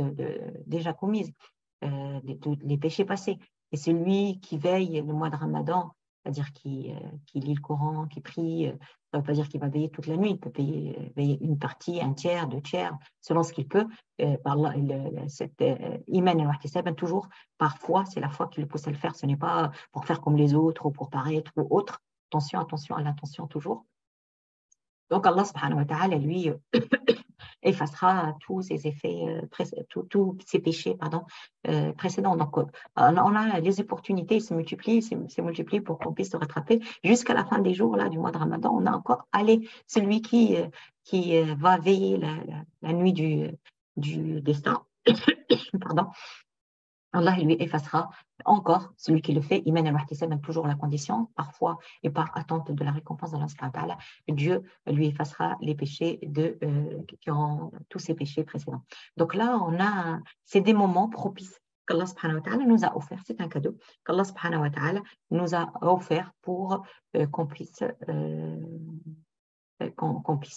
commis, les péchés passés. Et celui qui veille le mois de Ramadan, c'est-à-dire qui lit le Coran, qui prie, ça ne veut pas dire qu'il va veiller toute la nuit, il peut veiller une partie, un tiers, 2 tiers, selon ce qu'il peut. Par cet iman al-wahtisab, toujours, parfois, c'est la foi qui le pousse à le faire, ce n'est pas pour faire comme les autres ou pour paraître ou autre. Attention à l'intention toujours. Donc Allah subhanahu wa ta'ala, lui, effacera tous ses effets, tous ses péchés précédents. Donc on a les opportunités se multiplient pour qu'on puisse se rattraper. Jusqu'à la fin des jours là, du mois de Ramadan, on a encore celui qui va veiller la nuit du destin, pardon, Allah lui effacera encore celui qui le fait. Iman al-wahtisab, même toujours la condition, parfois et par attente de la récompense d'Allah subhanahu wa ta'ala, Dieu lui effacera les péchés qui ont tous ses péchés précédents. Donc là, c'est des moments propices qu'Allah subhanahu wa ta'ala nous a offert. C'est un cadeau qu'Allah subhanahu wa ta'ala nous a offert pour qu'on puisse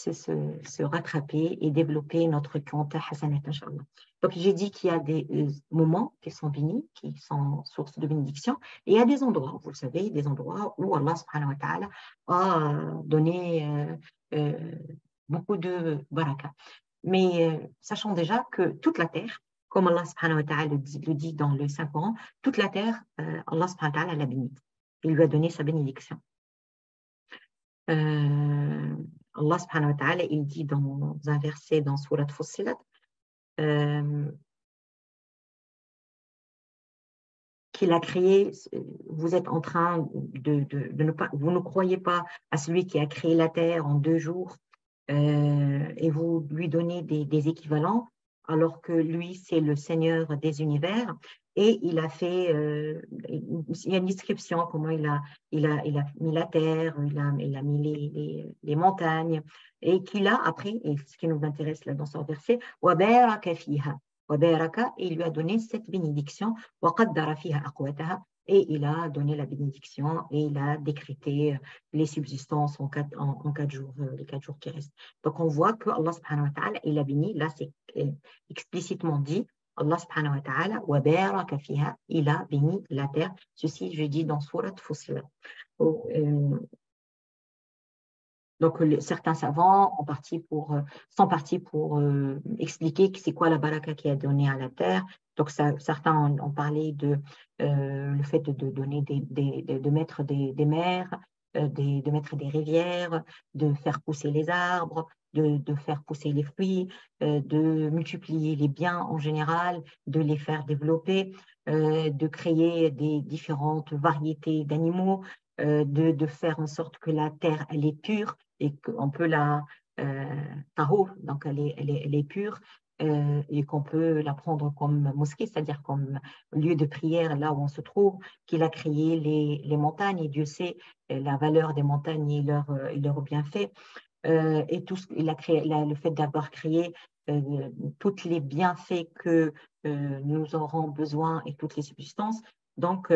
se rattraper et développer notre compte Hasanat, Inch'Allah. Donc, j'ai dit qu'il y a des moments qui sont bénis, qui sont source de bénédiction, et il y a des endroits, vous le savez, des endroits où Allah subhanahu wa ta'ala a donné beaucoup de baraka. Mais sachant déjà que toute la terre, comme Allah subhanahu wa ta'ala le dit dans le Saint-Coran, toute la terre, Allah subhanahu wa ta'ala l'a bénie. Il lui a donné sa bénédiction. Allah subhanahu wa ta'ala, il dit dans un verset dans Surat Fussilat, qu'il a créé, vous êtes en train de ne pas, vous ne croyez pas à celui qui a créé la terre en 2 jours et vous lui donnez des équivalents, alors que lui, c'est le Seigneur des univers. Et il a fait, il y a une description, comment il a mis la terre, il a mis les montagnes, et qu'il a après, et ce qui nous intéresse là dans ce verset, وَبَارَكَ فِيهَا. Et il lui a donné cette bénédiction, et il a donné la bénédiction et il a décrété les subsistances en 4 jours, les 4 jours qui restent. Donc on voit que Allah subhanahu wa ta'ala, il a béni, là c'est explicitement dit, Allah subhanahu wa ta'ala, wa baraka fiha, il a béni la terre. Ceci, je dis dans Surat Fussilat. Donc, certains savants sont partis pour expliquer c'est quoi la baraka qui est donnée à la terre. Donc, certains ont parlé de le fait de donner de mettre des mers, de mettre des rivières, de faire pousser les arbres, de faire pousser les fruits, de multiplier les biens en général, de les faire développer, de créer des différentes variétés d'animaux, de faire en sorte que la terre, elle est pure et qu'on peut la tahur, donc elle est pure, et qu'on peut la prendre comme mosquée, c'est-à-dire comme lieu de prière là où on se trouve, qu'il a créé les montagnes, et Dieu sait la valeur des montagnes et leur bienfait. Et il a créé le fait d'avoir créé tous les bienfaits que nous aurons besoin et toutes les substances. Donc,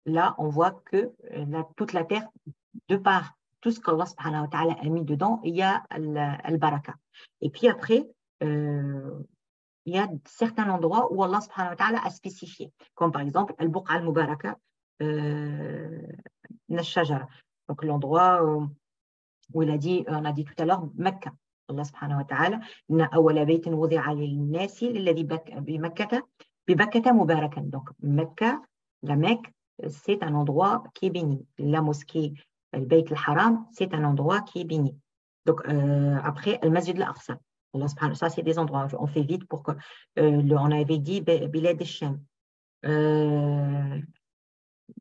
là, on voit que toute la terre, de par tout ce qu'Allah subhanahu wa ta'ala a mis dedans, il y a al-baraka. Et puis après, il y a certains endroits où Allah subhanahu wa ta'ala a spécifié, comme par exemple al-buqa al-mubaraka, nashajara. Donc l'endroit où il a dit, on a dit tout à l'heure, Mecca. Allah subhanahu wa ta'ala, inna awwala baytin wudi'a lin-nasi alladhi bi Bakkata mubarakan. Donc Mecca, la Mecque, c'est un endroit qui est béni. La mosquée, le Bayt al-Haram, c'est un endroit qui est béni. Donc, après, le Masjid al-Aqsa. Ça, c'est des endroits. On fait vite pour que. On avait dit Bilad al-Sham.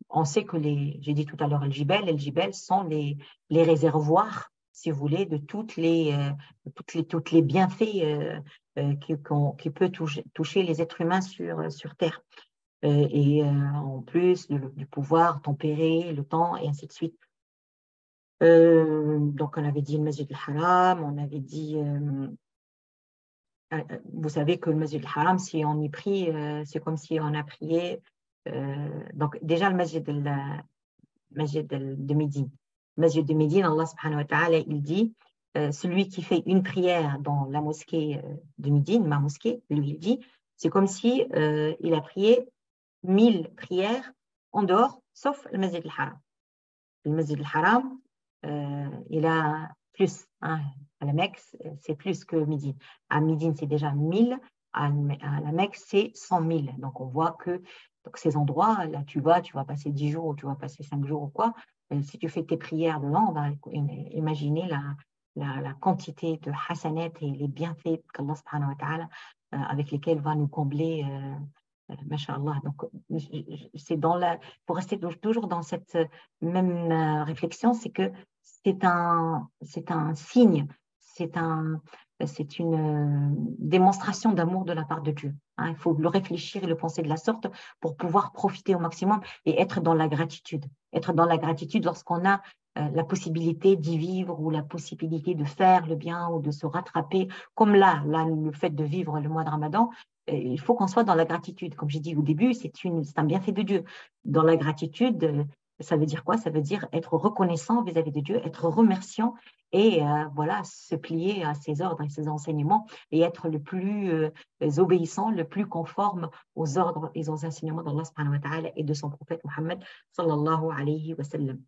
On sait que j'ai dit tout à l'heure, les jibel sont les réservoirs, si vous voulez, de toutes les bienfaits qui peuvent toucher les êtres humains sur Terre. Et en plus du pouvoir tempérer le temps et ainsi de suite. Donc on avait dit le Masjid al-Haram, on avait dit, vous savez que le Masjid al-Haram, si on y prie, c'est comme si on a prié. Donc déjà le Masjid de Médine. Le Masjid de Médine, Allah subhanahu wa ta'ala, il dit, celui qui fait une prière dans la mosquée de Médine, ma mosquée, lui il dit, c'est comme si il a prié 1000 prières en dehors, sauf le Masjid al-Haram. Le Masjid al-Haram, il a plus. Hein, à la Mecque, c'est plus que Médine. À Médine, c'est déjà 1000. À la Mecque, c'est 100 000. Donc, on voit que donc, ces endroits, là, tu vas passer 10 jours ou tu vas passer 5 jours ou quoi. Si tu fais tes prières dedans, on va imaginer la quantité de hasanat et les bienfaits qu'Allah subhanahu wa ta'ala avec lesquels va nous combler. Masha'Allah. Donc, c'est pour rester toujours dans cette même réflexion, c'est que c'est un signe, c'est c'est une démonstration d'amour de la part de Dieu. Hein. Il faut le réfléchir et le penser de la sorte pour pouvoir profiter au maximum et être dans la gratitude. Être dans la gratitude lorsqu'on a la possibilité d'y vivre ou la possibilité de faire le bien ou de se rattraper. Comme là, le fait de vivre le mois de Ramadan, il faut qu'on soit dans la gratitude. Comme j'ai dit au début, c'est un bienfait de Dieu. Dans la gratitude, ça veut dire quoi? Ça veut dire être reconnaissant vis-à-vis de Dieu, être remerciant et voilà, se plier à ses ordres et ses enseignements et être le plus obéissant, le plus conforme aux ordres et aux enseignements d'Allah subhanahu wa ta'ala et de son prophète Muhammad sallallahu alayhi wa sallam.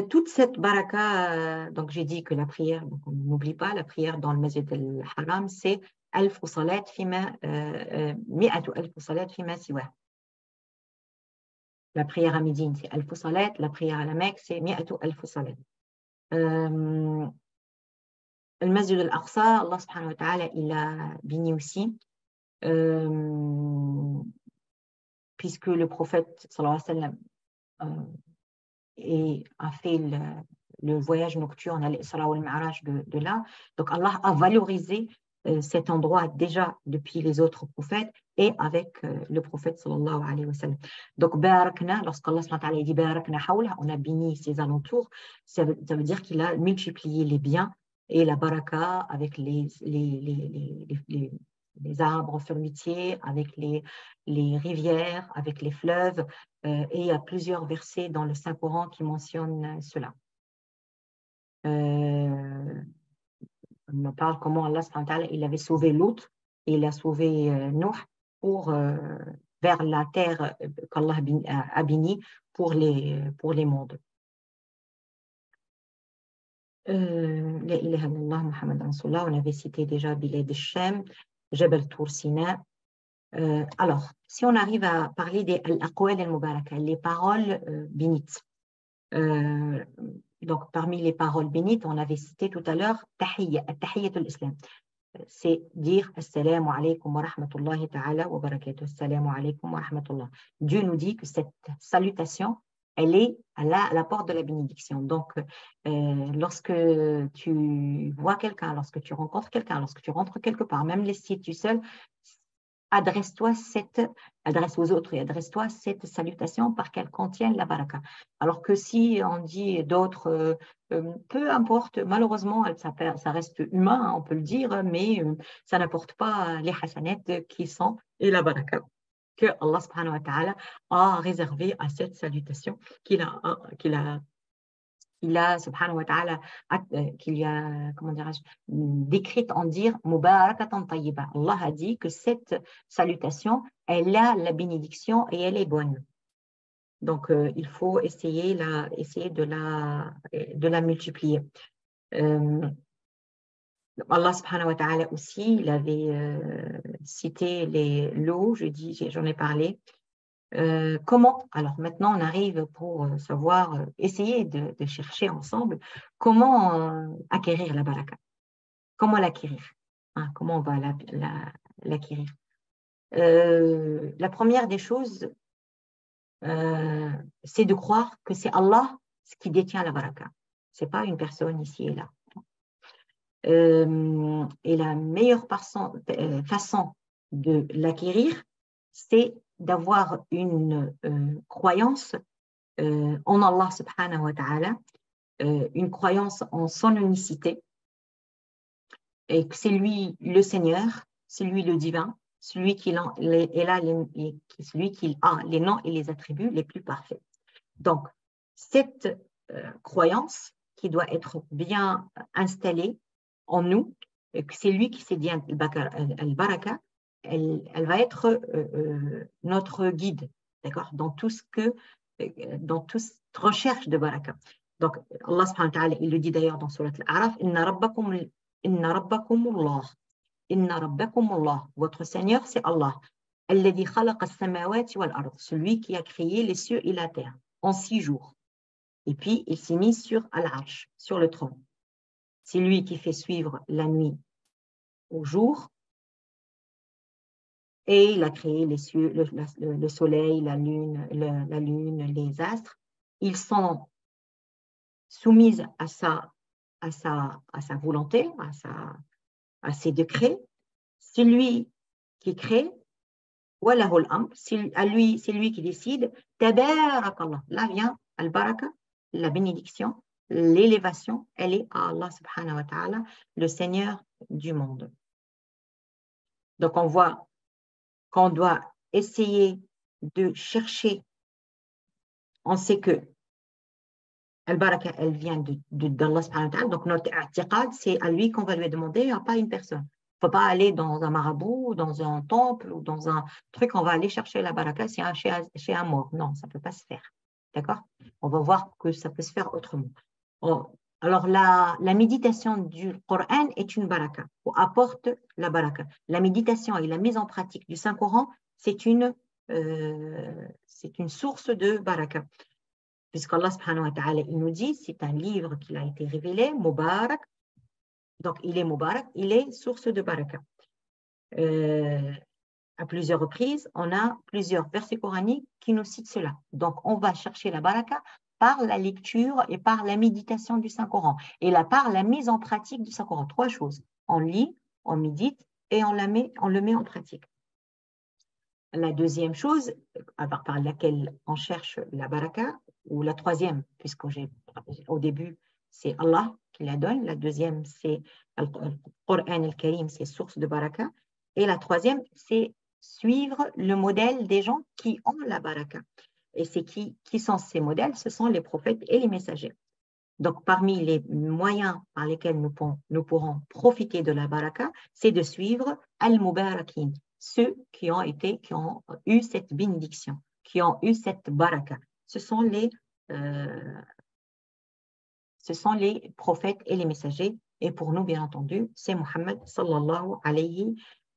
Toute cette baraka, donc j'ai dit que la prière, donc on n'oublie pas, la prière dans le Masjid al-Haram, c'est ألف صلاة فيما 100,000 صلاة فيما سواه. La prière à Médine, c'est ألف صلاة, la prière à la Mecque, c'est 100,000 صلاة. Le Masjid al-Aqsa, Allah subhanahu wa ta'ala, il a béni aussi, puisque le prophète sallallahu alayhi wa sallam a fait le voyage nocturne à l'Isra ou al-Mi'raj de là. Donc Allah a valorisé cet endroit déjà depuis les autres prophètes et avec le prophète sallallahu alayhi wa sallam. Donc barakna, lorsqu'Allah subhanahu wa ta'ala dit barakna hawla, on a béni ses alentours, ça veut dire qu'il a multiplié les biens et la baraka avec les arbres fruitiers, avec les rivières, avec les fleuves, et il y a plusieurs versets dans le Saint-Coran qui mentionnent cela. On parle comment Allah subhanahu wa ta'ala, il avait sauvé Lot et il a sauvé Nuh vers la terre qu'Allah a bénie pour les mondes. La ilaha illallah Muhammad Rasulullah, on avait cité déjà Bilad al-Sham, Jabal Tour Sina. Alors, si on arrive à parler des al-aqwal al-mubaraka, les paroles bénites. Donc, parmi les paroles bénites, on avait cité tout à l'heure Tahiyyatul Islam. C'est dire Assalamu alaikum wa rahmatullahi ta'ala wa barakatuh. Assalamu alaikum wa rahmatullah. Dieu nous dit que cette salutation, elle est à la porte de la bénédiction. Donc, lorsque tu vois quelqu'un, lorsque tu rencontres quelqu'un, lorsque tu rentres quelque part, même si tu es seul, adresse aux autres et adresse-toi cette salutation par qu'elle contienne la baraka. Alors que si on dit d'autres, peu importe, malheureusement, ça reste humain, hein, on peut le dire, mais ça n'apporte pas les hasanettes qui sont et la baraka que Allah subhanahu wa ta'ala a réservé à cette salutation qu'il a subhanahu wa ta'ala, qu'il y a, comment dirais-je, décrite en dire Mubarakatan tayyiba. Allah a dit que cette salutation, elle a la bénédiction et elle est bonne. Donc, il faut essayer de la multiplier. Allah subhanahu wa ta'ala aussi, il avait cité l'eau, j'en ai parlé. Comment, alors maintenant on arrive pour savoir, essayer de chercher ensemble comment acquérir la baraka. Comment l'acquérir, hein, comment on va l'acquérir. La première des choses, c'est de croire que c'est Allah qui détient la baraka. Ce n'est pas une personne ici et là. Et la meilleure façon de l'acquérir, c'est d'avoir une croyance en Allah subhanahu wa ta'ala, une croyance en son unicité, et que c'est lui le Seigneur, c'est lui le divin, celui qui a les noms et les attributs les plus parfaits. Donc, cette croyance qui doit être bien installée en nous, que c'est lui qui s'est dit al-baraka, elle va être notre guide, d'accord, dans toute recherche de baraka. Donc, Allah subhanahu wa ta'ala, il le dit d'ailleurs dans Surat Al-A'raf, Inna rabbakumullah. Inna rabbakumullah. Votre Seigneur, c'est Allah. Alladhi khalaqa as-samawati wal ard. Celui qui a créé les cieux et la terre en 6 jours. Et puis, il s'est mis sur Al-Arsh, sur le trône. C'est lui qui fait suivre la nuit au jour. Et il a créé les cieux, le soleil, la lune, les astres. Ils sont soumis à à sa volonté, à ses décrets. C'est lui qui crée. Walahul amr, c'est lui qui décide. Tabarakallah. Là vient al-baraka, la bénédiction, l'élévation, elle est à Allah subhanahu wa ta'ala, le Seigneur du monde. Donc on voit qu'on doit essayer de chercher. On sait que al-baraka, elle vient d'Allah subhanahu wa ta'ala. Donc notre i'tiqad, c'est à lui qu'on va lui demander, à pas une personne. Il ne faut pas aller dans un marabout, dans un temple ou dans un truc, on va aller chercher la baraka chez un mort. Non, ça ne peut pas se faire. D'accord? On va voir que ça peut se faire autrement. Alors, la méditation du Coran est une baraka, ou apporte la baraka. La méditation et la mise en pratique du Saint-Coran, c'est une source de baraka. Puisqu'Allah subhanahu wa ta'ala, il nous dit, c'est un livre qui a été révélé, Mubarak. Donc, il est Mubarak, il est source de baraka. À plusieurs reprises, on a plusieurs versets coraniques qui nous citent cela. Donc, on va chercher la baraka par la lecture et par la méditation du Saint-Coran. Et là, par la mise en pratique du Saint-Coran. Trois choses. On lit, on médite et on le met en pratique. La deuxième chose, par laquelle on cherche la baraka, ou la troisième, au début, c'est Allah qui la donne. La deuxième, c'est le Coran al-Karim, c'est source de baraka. Et la troisième, c'est suivre le modèle des gens qui ont la baraka. Et c'est qui sont ces modèles? Ce sont les prophètes et les messagers. Donc, parmi les moyens par lesquels nous pourrons profiter de la baraka, c'est de suivre al-Mubarakin, ceux qui ont eu cette bénédiction, qui ont eu cette baraka. Ce sont les prophètes et les messagers. Et pour nous, bien entendu, c'est Muhammad sallallahu alayhi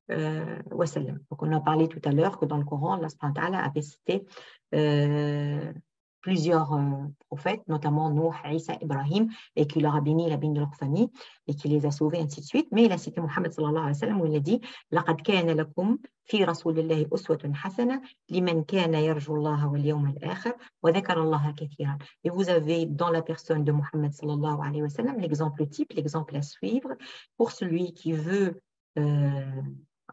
wa sallam. Donc, on a parlé tout à l'heure que dans le Coran, Allah subhanahu wa ta'ala avait cité plusieurs prophètes, notamment Nuh, Isa, Ibrahim, et qui leur a béni de leur famille et qui les a sauvés, ainsi de suite. Mais il a cité Muhammad sallallahu alayhi wa sallam où il a dit لَقَدْ كَانَ لَكُمْ فِي رَسُولِ اللَّهِ أُسْوَةٌ حَسَنَةٌ لِمَنْ كَانَ يَرْجُو اللَّهَ وَالْيَوْمَ الْآخِرَ وَذَكَرَ اللَّهَ كَثِيرًا. Et vous avez dans la personne de Muhammad sallallahu alayhi wa sallam l'exemple type, l'exemple à suivre pour celui qui veut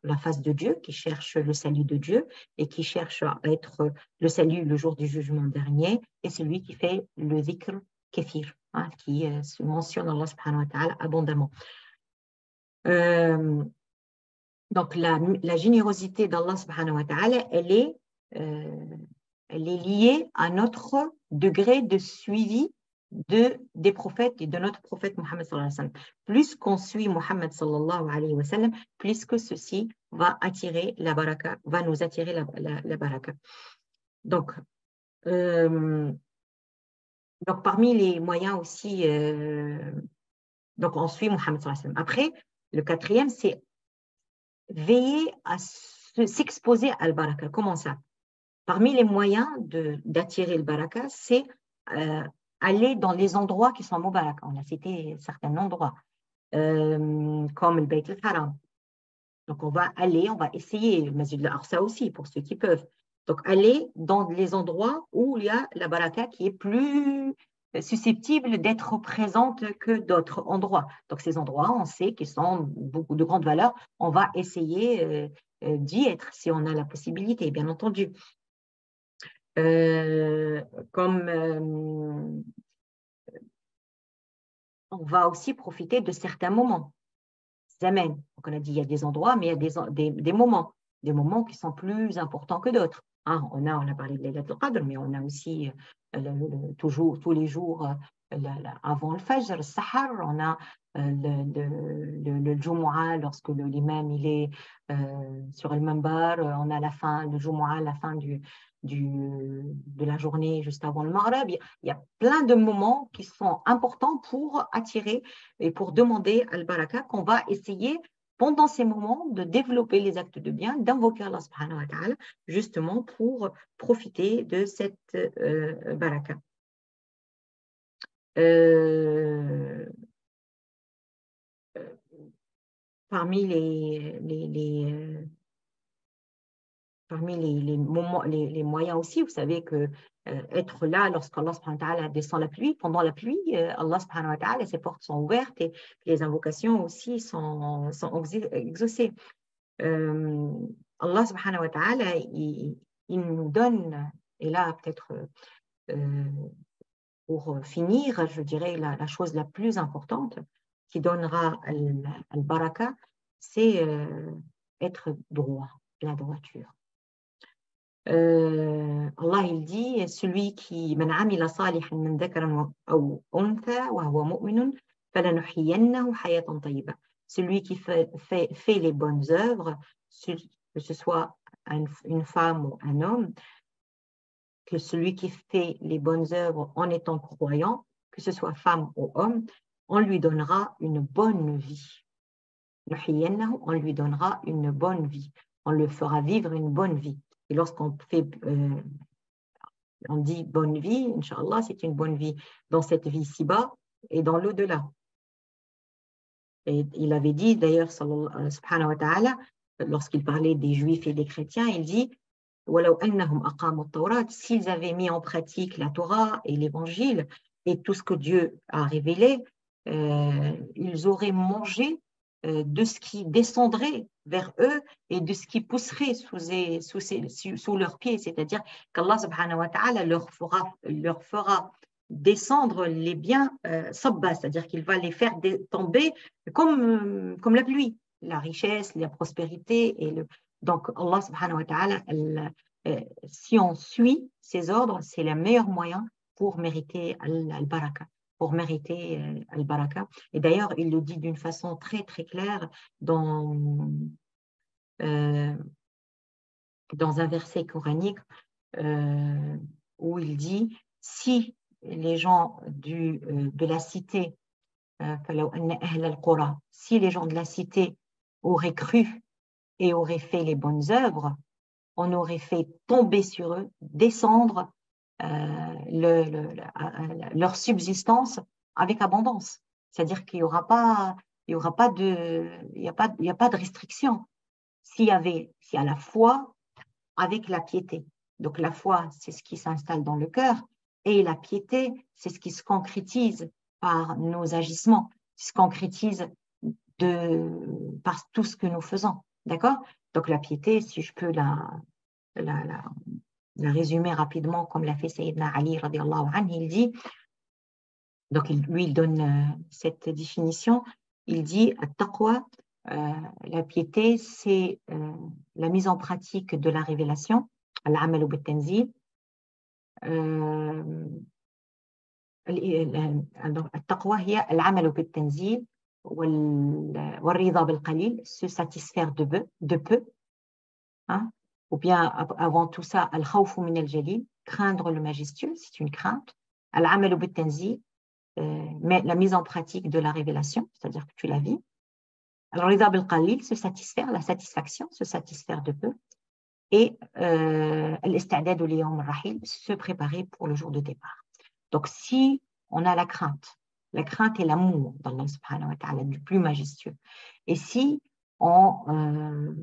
la face de Dieu, qui cherche le salut de Dieu et qui cherche à être le salut le jour du jugement dernier, et celui qui fait le dhikr kathir, qui mentionne Allah subhanahu wa ta'ala abondamment. Donc la générosité d'Allah subhanahu wa ta'ala, elle est liée à notre degré de suivi des prophètes et de notre prophète Mohammed sallallahu alayhi wa sallam. Plus qu'on suit Mohammed sallallahu alayhi wa sallam, plus que ceci va attirer la baraka, va nous attirer la baraka. Donc parmi les moyens aussi, donc on suit Mohammed sallallahu alayhi wa sallam. Après, le quatrième, c'est veiller à s'exposer à la baraka. Comment ça? Parmi les moyens d'attirer le baraka, c'est aller dans les endroits qui sont mubarak. On a cité certains endroits, comme le Bayt al-Haram. Donc, on va essayer, le Masjid al-Aqsa aussi, pour ceux qui peuvent. Donc, aller dans les endroits où il y a la baraka qui est plus susceptible d'être présente que d'autres endroits. Donc, ces endroits, on sait qu'ils sont beaucoup de grande valeur. On va essayer d'y être si on a la possibilité, bien entendu. On va aussi profiter de certains moments. Zaman. Donc on a dit il y a des endroits, mais il y a des moments qui sont plus importants que d'autres. On a parlé de Laylatul Qadr, mais on a aussi toujours tous les jours avant le Fajr, le Sahar, on a le Jumu'ah lorsque l'imam il est sur le Mambar, on a le Jumu'ah, la fin de la journée juste avant le Maghrib. Il y a plein de moments qui sont importants pour attirer et pour demander al-baraka, qu'on va essayer pendant ces moments de développer les actes de bien, d'invoquer Allah subhanahu wa ta'ala, justement pour profiter de cette baraka. Parmi parmi les moyens aussi, vous savez que être là lorsqu'Allah subhanahu wa ta'ala descend la pluie, pendant la pluie, Allah subhanahu wa ta'ala, ses portes sont ouvertes et les invocations aussi sont exaucées. Allah subhanahu wa ta'ala, il nous donne, et là peut-être pour finir, je dirais la chose la plus importante qui donnera al-baraka, c'est être droit, la droiture. Allah il dit celui qui man amila salihan min dhakarin aw untha wa huwa mu'minun falanuhyiyannahu hayatan tayyiba. Celui qui fait les bonnes œuvres, que ce soit une femme ou un homme, que celui qui fait les bonnes œuvres en étant croyant, que ce soit femme ou homme, on lui donnera une bonne vie. On lui donnera une bonne vie. On le fera vivre une bonne vie. Et lorsqu'on fait, on dit bonne vie, Inch'Allah, c'est une bonne vie dans cette vie ci-bas et dans l'au-delà. Et il avait dit, d'ailleurs, subhanahu wa ta'ala, lorsqu'il parlait des juifs et des chrétiens, il dit s'ils avaient mis en pratique la Torah et l'évangile et tout ce que Dieu a révélé, ils auraient mangé de ce qui descendrait vers eux et de ce qui pousserait sous leurs pieds, c'est-à-dire qu'Allah subhanahu wa ta'ala leur fera descendre les biens sabba, c'est-à-dire qu'il va les faire tomber comme la pluie, la richesse, la prospérité et donc Allah subhanahu wa ta'ala, si on suit ses ordres, c'est le meilleur moyen pour mériter al-baraka. Pour mériter al-baraka. Et d'ailleurs, il le dit d'une façon très, très claire dans un verset coranique où il dit si les gens de la cité, si les gens de la cité auraient cru et auraient fait les bonnes œuvres, on aurait fait tomber sur eux, descendre leur subsistance avec abondance. C'est-à-dire qu'il n'y aura pas, de restriction. S'il y a la foi avec la piété. Donc la foi, c'est ce qui s'installe dans le cœur, et la piété, c'est ce qui se concrétise par nos agissements, se concrétise par tout ce que nous faisons. D'accord? Donc la piété, si je peux la résumer rapidement comme l'a fait Sayyidina Ali radiallahu anhu, il dit, donc lui il donne cette définition, il dit at-taqwa, la piété c'est la mise en pratique de la révélation, al-amalu bit-tanzil, at-taqwa hiya al-amalu bit-tanzil wal-rida bil-qalil, se satisfaire de peu, hein? Ou bien avant tout ça, al-khawfu min al-jalil, craindre le majestueux, c'est une crainte. Al-amalu bit-tanzil, mais la mise en pratique de la révélation, c'est-à-dire que tu la vis. Al-rida bil-qalil, se satisfaire, la satisfaction, se satisfaire de peu. Et al-ista'dad li yawm al-rahil, se préparer pour le jour de départ. Donc si on a la crainte et l'amour d'Allah subhanahu wa ta'ala, du plus majestueux, et si on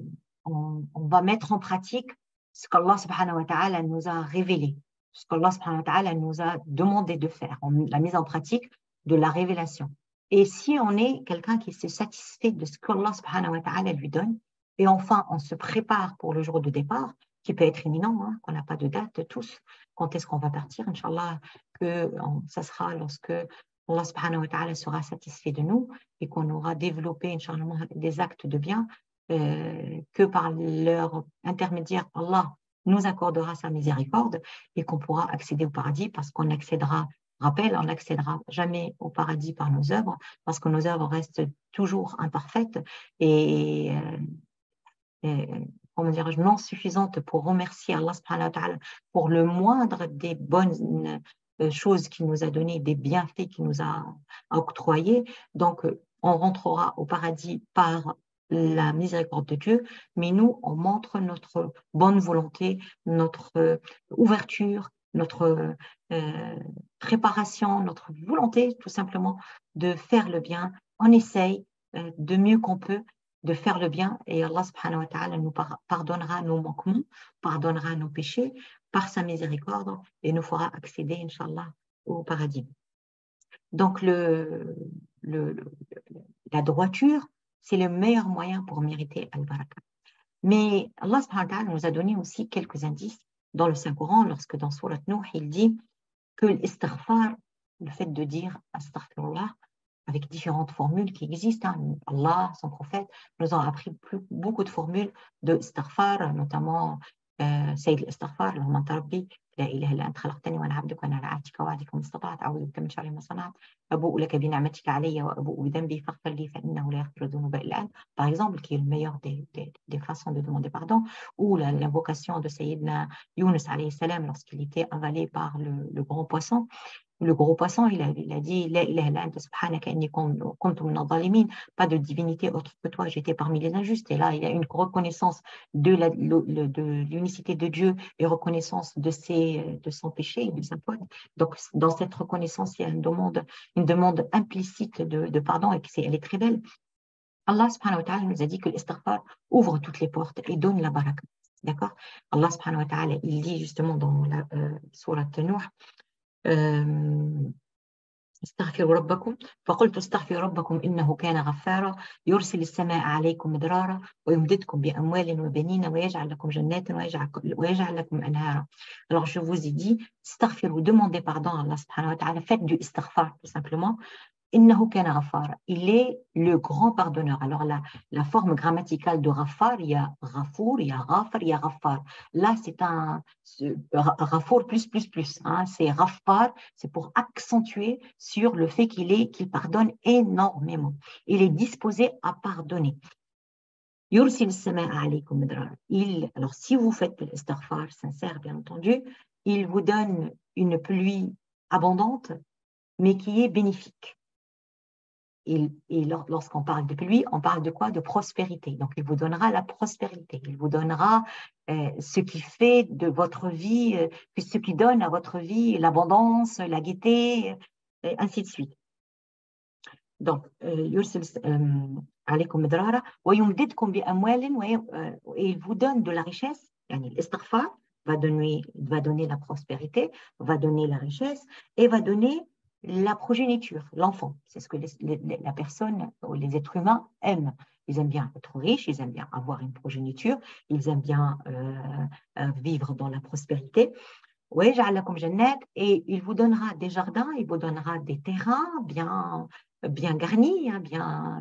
va mettre en pratique ce qu'Allah subhanahu wa ta'ala nous a révélé, ce qu'Allah subhanahu wa ta'ala nous a demandé de faire, la mise en pratique de la révélation. Et si on est quelqu'un qui se satisfait de ce qu'Allah subhanahu wa ta'ala lui donne, et enfin on se prépare pour le jour de départ, qui peut être imminent, hein, qu'on n'a pas de date tous, quand est-ce qu'on va partir, Inch'Allah, que ça sera lorsque Allah subhanahu wa ta'ala sera satisfait de nous et qu'on aura développé, Inch'Allah, des actes de bien, que par leur intermédiaire, Allah nous accordera sa miséricorde et qu'on pourra accéder au paradis parce qu'on accédera, rappel, on n'accédera jamais au paradis par nos œuvres parce que nos œuvres restent toujours imparfaites et comment dirais-je, non suffisantes pour remercier Allah subhanahu wa ta'ala pour le moindre des bonnes choses qu'il nous a données, des bienfaits qu'il nous a octroyés. Donc, on rentrera au paradis par la miséricorde de Dieu, mais nous, on montre notre bonne volonté, notre ouverture, notre préparation, notre volonté tout simplement de faire le bien. On essaye de mieux qu'on peut de faire le bien et Allah subhanahu wa ta'ala nous pardonnera nos manquements, pardonnera nos péchés par sa miséricorde et nous fera accéder, Inch'Allah, au paradis. Donc, la droiture, c'est le meilleur moyen pour mériter al-baraka. Mais Allah subhanahu wa ta'ala nous a donné aussi quelques indices dans le Saint-Coran, lorsque dans Surat Nuh, il dit que l'istighfar, le fait de dire astaghfirullah, avec différentes formules qui existent, hein. Allah, son prophète, nous ont appris beaucoup de formules de istighfar, notamment Sayyid al-istighfar, Allahumma anta rabbi, la ilaha illa anta khalaqtani wa ana abduka wa ana ala ahdika wa wa'dika ma istata'tu a'udhu bika min sharri ma sana'tu abou'u laka bi ni'matika alayya wa abou'u bi dhanbi faghfir li fa innahu la yaghfiru dhunuba illa anta, par exemple, qui est le meilleur des façons de demander pardon, ou l'invocation de Sayyidina Yunus alayhi salam lorsqu'il était avalé par le grand poisson. Le gros poisson, il a dit La ilaha illa anta subhanaka inni kuntu minadh dhalimin, pas de divinité autre que toi, j'étais parmi les injustes. Et là, il y a une reconnaissance de l'unicité de Dieu et reconnaissance de son péché et de sa faute. Donc, dans cette reconnaissance, il y a une demande implicite de pardon et elle est très belle. Allah subhanahu wa ta'ala nous a dit que l'istighfar ouvre toutes les portes et donne la baraka. D'accord? Allah subhanahu wa ta'ala, il dit justement dans la sourate Nuh, استغفروا ربكم فقلت استغفروا ربكم إنه كان غفارا يرسل السماء عليكم مدرارا ويمددكم بأموال وبنين ويجعل لكم جنات ويجعل لكم أنهارا. Alors je vous ai dit, استغفروا, demandez pardon à Allah subhanahu wa ta'ala, faites du istighfar tout simplement. إنه كان غفارا, il est le grand pardonneur. Alors la forme grammaticale de Ghaffar, il y a Ghafour, il y a Ghafar, il y a Ghaffar. Là, c'est un Ghafour plus, hein, c'est Ghaffar, c'est pour accentuer sur le fait qu'il pardonne énormément. Il est disposé à pardonner. يرسل السماء عليكم مدرارا. Alors, si vous faites l'istighfar sincère, bien entendu, il vous donne une pluie abondante, mais qui est bénéfique. Et lorsqu'on parle de pluie, on parle de quoi? De prospérité. Donc, il vous donnera la prospérité. Il vous donnera ce qui fait de votre vie, ce qui donne à votre vie l'abondance, la gaieté, et ainsi de suite. Donc, عليكم مدرارا ويمددكم بأموال et il vous donne de la richesse. L'istighfar va donner la prospérité, va donner la richesse et va donner la progéniture, l'enfant. C'est ce que la personne ou les êtres humains aiment. Ils aiment bien être riches, ils aiment bien avoir une progéniture, ils aiment bien vivre dans la prospérité. Et il vous donnera des jardins, il vous donnera des terrains bien garnis, hein,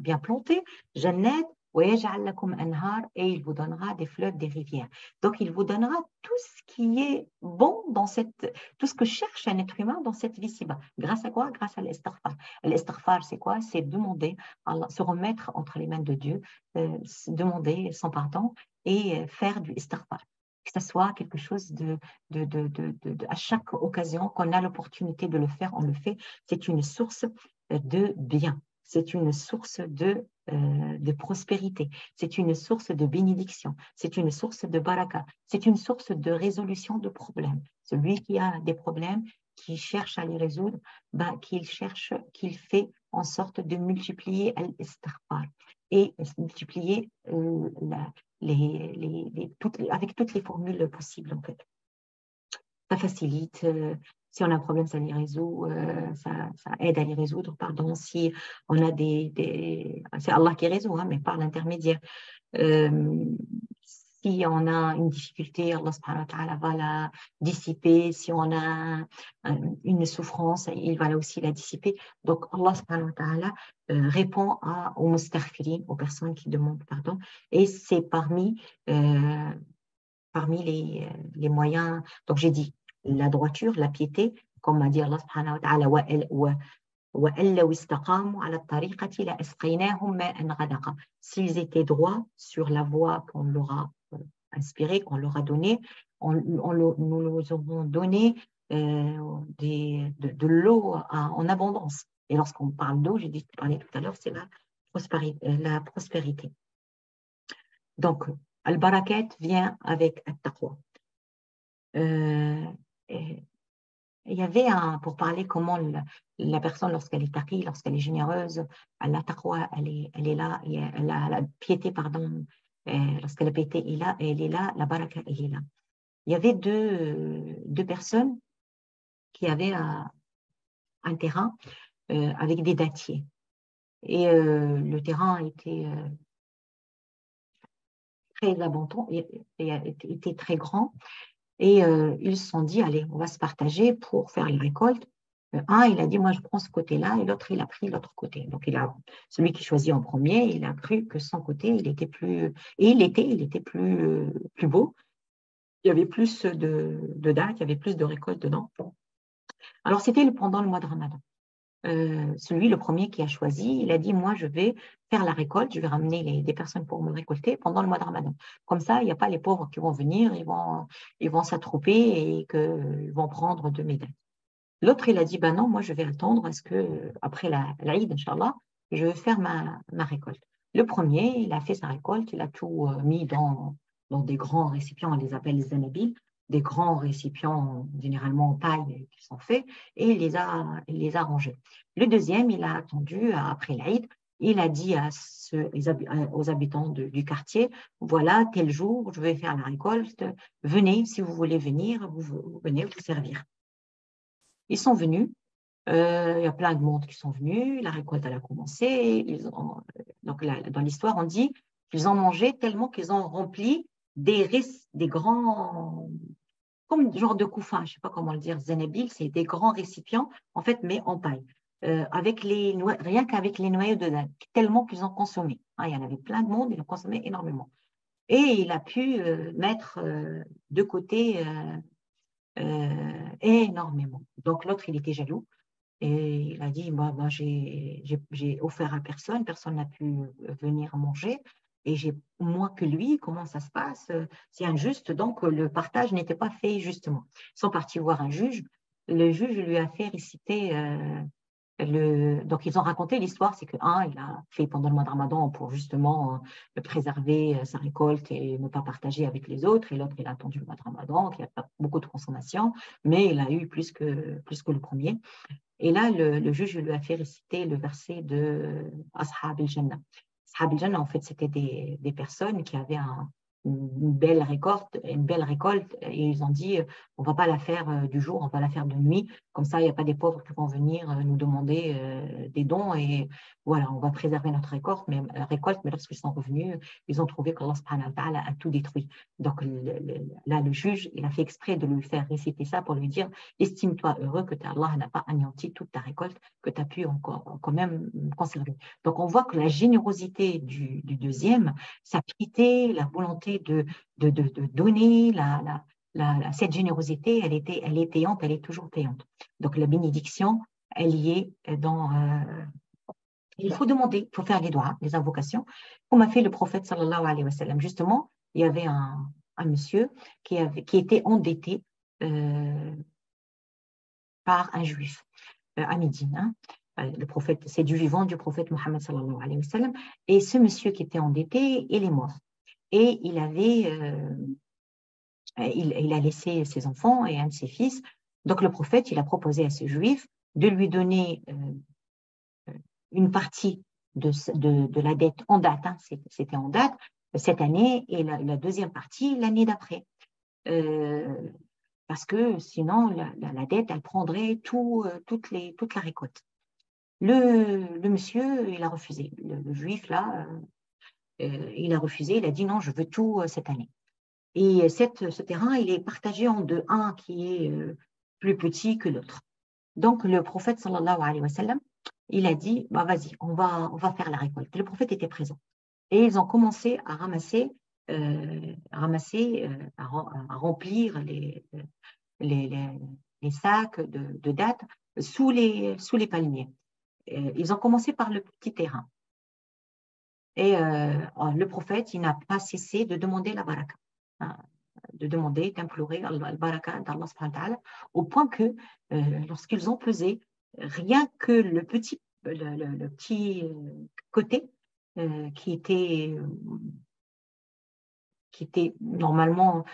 bien plantés. Jannat, et il vous donnera des fleuves, des rivières. Donc, il vous donnera tout ce qui est bon tout ce que cherche un être humain dans cette vie ci-bas. Grâce à quoi? Grâce à l'istighfar. L'istighfar, c'est quoi? C'est demander, se remettre entre les mains de Dieu, demander son pardon et faire du istighfar. Que ce soit quelque chose à chaque occasion qu'on a l'opportunité de le faire, on le fait. C'est une source de bien. C'est une source de prospérité, c'est une source de bénédiction, c'est une source de baraka, c'est une source de résolution de problèmes. Celui qui a des problèmes, qui cherche à les résoudre, qu'il fait en sorte de multiplier l'istighfar et multiplier avec toutes les formules possibles en fait. Ça facilite. Si on a un problème, ça les résout, ça aide à les résoudre, pardon. Si on a c'est Allah qui résout, hein, mais par l'intermédiaire. Si on a une difficulté, Allah subhanahu wa ta'ala va la dissiper. Si on a une souffrance, il va aussi la dissiper. Donc Allah subhanahu wa ta'ala répond aux mustaghfirin, aux personnes qui demandent pardon. Et c'est parmi les moyens. Donc j'ai dit la droiture, la piété, comme a dit Allah subhanahu wa ta'ala, s'ils étaient droits sur la voie qu'on leur a inspirée, qu'on leur a donnée, nous leur aurons donné de l'eau en abondance. Et lorsqu'on parle d'eau, j'ai parlé tout à l'heure, c'est la prospérité. Donc, al-barakat vient avec al-taqwa. il y avait pour parler comment la personne, lorsqu'elle est taqi, lorsqu'elle est généreuse, elle a taqwa, elle est là, et elle a la piété, pardon, lorsqu'elle a piété, elle est là, la baraka, elle est là. Il y avait deux personnes qui avaient un terrain avec des dattiers. Et le terrain était très abondant, était très grand. Et ils se sont dit, allez, on va se partager pour faire les récoltes. Un, il a dit, moi, je prends ce côté-là, et l'autre, il a pris l'autre côté. Donc, celui qui choisit en premier, il a cru que son côté, il était plus, et il était plus beau. Il y avait plus de dates, il y avait plus de récoltes dedans. Alors, c'était pendant le mois de Ramadan. Le premier qui a choisi, il a dit, moi, je vais faire la récolte, je vais ramener des personnes pour me récolter pendant le mois de Ramadan. Comme ça, il n'y a pas les pauvres qui vont venir, ils vont s'attrouper et ils vont prendre de mes dates. L'autre, il a dit, ben non, moi, je vais attendre après l'Aïd, Inch'Allah, je vais faire ma récolte. Le premier, il a fait sa récolte, il a tout mis dans des grands récipients, on les appelle les anabil, des grands récipients généralement en paille qui sont faits, et il les a rangés. Le deuxième, il a attendu après l'Aïd, il a dit aux habitants du quartier, voilà, tel jour, je vais faire la récolte, venez, si vous voulez venir, vous venez vous servir. Ils sont venus, il y a plein de monde qui sont venus, la récolte elle a commencé, donc dans l'histoire on dit qu'ils ont mangé tellement qu'ils ont rempli des grands, comme genre de couffin, je ne sais pas comment le dire, zenebil, c'est des grands récipients, en fait, mais en paille, rien qu'avec les noyaux de date, tellement qu'ils ont consommé. Il y en avait plein de monde, ils ont consommé énormément. Et il a pu mettre de côté énormément. Donc l'autre, il était jaloux. Et il a dit, moi, j'ai offert à personne, personne n'a pu venir manger, et j'ai moins que lui, comment ça se passe? C'est injuste, donc le partage n'était pas fait justement. Ils sont partis voir un juge, le juge lui a fait réciter donc, ils ont raconté l'histoire, c'est qu'un, il a fait pendant le mois de Ramadan pour justement préserver sa récolte et ne pas partager avec les autres. Et l'autre, il a attendu le mois de Ramadan, qu'il n'y a pas beaucoup de consommation, mais il a eu plus que le premier. Et là, le juge lui a fait réciter le verset de Ashab al-Jannah. Ashab al-Jannah, en fait, c'était des personnes qui avaient une belle récolte, et ils ont dit, on ne va pas la faire du jour, on va la faire de nuit. Comme ça, il n'y a pas des pauvres qui vont venir nous demander des dons, et voilà, on va préserver notre récolte, mais lorsqu'ils sont revenus, ils ont trouvé qu'Allah subhanahu wa ta'ala a tout détruit. Donc là, le juge, il a fait exprès de lui faire réciter ça pour lui dire, estime-toi heureux que Allah n'a pas anéanti toute ta récolte, que tu as pu encore quand même conserver. Donc, on voit que la générosité du deuxième, sa piété, la volonté de donner, cette générosité, elle est payante, elle est toujours payante. Donc, la bénédiction, elle y est il faut demander, il faut faire les doigts, les invocations, comme a fait le prophète sallallahu alayhi wa sallam. Justement, il y avait un monsieur qui était endetté par un juif à Médine. Le prophète, c'est du vivant du prophète Mohammed sallallahu alayhi wa sallam. Et ce monsieur qui était endetté, il est mort. Et il a laissé ses enfants et un de ses fils. Donc le prophète, il a proposé à ce juif de lui donner une partie de la dette en date, c'était en date, cette année, et la deuxième partie l'année d'après. Parce que sinon, la dette, elle prendrait toute la récolte. Le monsieur, il a refusé. Le juif, là, il a refusé. Il a dit non, je veux tout cette année. Et ce terrain, il est partagé en deux. Un qui est plus petit que l'autre. Donc, le prophète, sallallahu alayhi wa sallam, il a dit, bah, vas-y, on va faire la récolte. Le prophète était présent. Et ils ont commencé à ramasser, à remplir les sacs de dattes sous les palmiers. Ils ont commencé par le petit terrain. Et le prophète, il n'a pas cessé de demander la baraka, d'implorer la baraka d'Allah subhanahu wa ta'ala, au point que lorsqu'ils ont pesé, rien que le petit côté qui était normalement,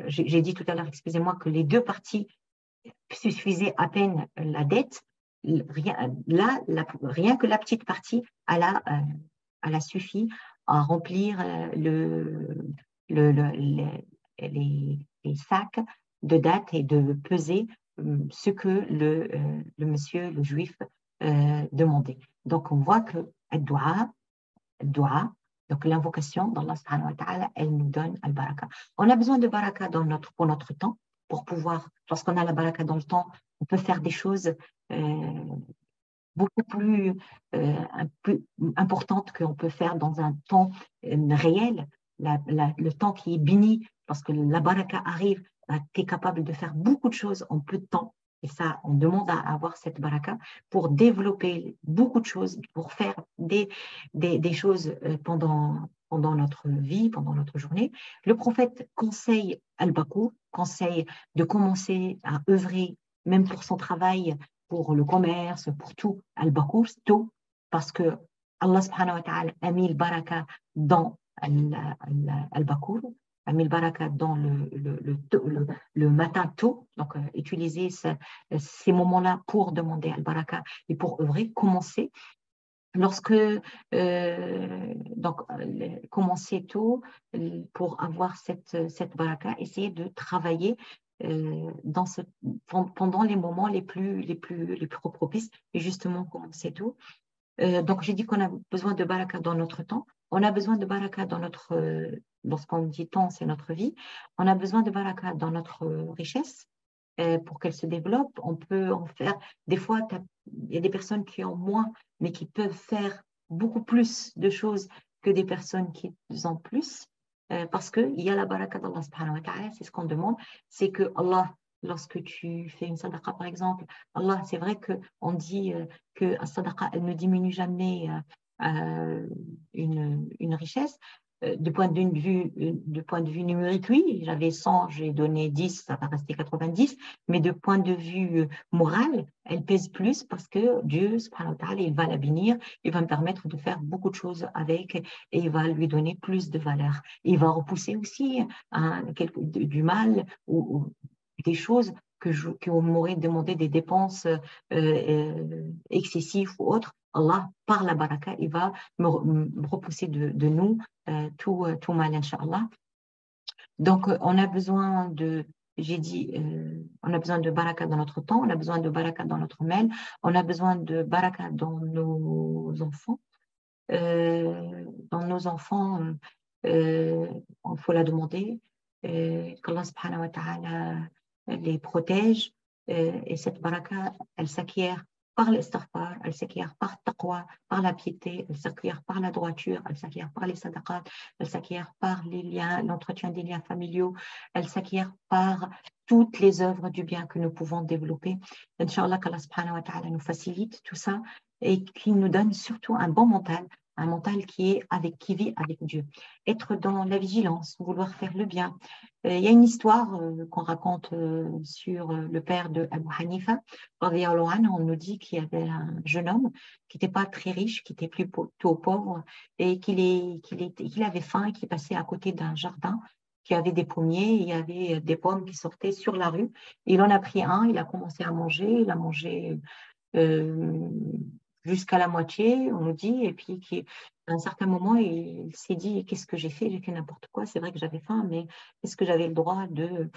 j'ai dit tout à l'heure, excusez-moi, que les deux parties suffisait à peine la dette, rien que la petite partie, elle a suffi à remplir les sacs de dattes et de peser ce que le monsieur, le juif, demandait. Donc, on voit que dua, donc l'invocation d'Allah subhanahu wa ta'ala, elle nous donne al-baraka. On a besoin de baraka pour notre temps, pour pouvoir, lorsqu'on a la baraka dans le temps, on peut faire des choses beaucoup plus, plus importantes qu'on peut faire dans un temps réel, le temps qui est béni, parce que la baraka arrive, tu es capable de faire beaucoup de choses en peu de temps. Et ça, on demande à avoir cette baraka pour développer beaucoup de choses, pour faire des choses pendant notre vie, pendant notre journée. Le prophète conseille al-Bakour, conseille de commencer à œuvrer, même pour son travail, pour le commerce, pour tout, al-Bakour, tôt, parce que Allah subhanahu wa ta'ala a mis le baraka dans al-Bakour, a mis le baraka dans le matin tôt, donc utiliser ces moments-là pour demander al-baraka et pour œuvrer, commencer. Lorsque, commencer tôt pour avoir cette baraka, essayer de travailler pendant les moments les plus propices et justement commencer tôt. Donc, j'ai dit qu'on a besoin de baraka dans notre temps. On a besoin de baraka dans lorsqu'on dit temps, c'est notre vie. On a besoin de baraka dans notre richesse pour qu'elle se développe. On peut en faire. Des fois, il y a des personnes qui ont moins, mais qui peuvent faire beaucoup plus de choses que des personnes qui ont plus. Parce qu'il y a la baraka d'Allah subhanahu wa ta'ala, c'est ce qu'on demande. C'est que Allah, lorsque tu fais une sadaqa, par exemple, Allah, c'est vrai qu'on dit que la sadaqa, elle ne diminue jamais une richesse. De point de vue numérique, oui, j'avais 100, j'ai donné 10, ça va rester 90, mais de point de vue moral, elle pèse plus parce que Dieu, subhanahu wa ta'ala, il va la bénir, il va me permettre de faire beaucoup de choses avec et il va lui donner plus de valeur. Il va repousser aussi du mal ou des choses qu'on m'aurait demandé des dépenses excessives ou autres. Allah, par la baraka, il va me repousser de nous tout mal, Inch'Allah. Donc, on a besoin j'ai dit, on a besoin de baraka dans notre temps, on a besoin de baraka dans notre mail, on a besoin de baraka dans nos enfants. Il faut la demander, qu'Allah subhanahu wa ta'ala les protège, et cette baraka, elle s'acquiert par l'istighfar, elle s'acquiert par taqwa, par la piété, elle s'acquiert par la droiture, elle s'acquiert par les sadaqat, elle s'acquiert par les liens, l'entretien des liens familiaux, elle s'acquiert par toutes les œuvres du bien que nous pouvons développer. Inch'Allah, qu'Allah subhanahu wa ta'ala nous facilite tout ça et qu'il nous donne surtout un bon mental, un mental qui vit avec Dieu. Être dans la vigilance, vouloir faire le bien. Il y a une histoire qu'on raconte sur le père de Abu Hanifa. On nous dit qu'il y avait un jeune homme qui n'était pas très riche, qui était plutôt pauvre et qu'il avait faim et qui passait à côté d'un jardin qui avait des pommiers, il y avait des pommes qui sortaient sur la rue. Il en a pris un, il a commencé à manger, il a mangé jusqu'à la moitié, on nous dit, et puis à un certain moment, il s'est dit, qu'est-ce que j'ai fait? J'ai fait n'importe quoi, c'est vrai que j'avais faim, mais est-ce que j'avais le droit de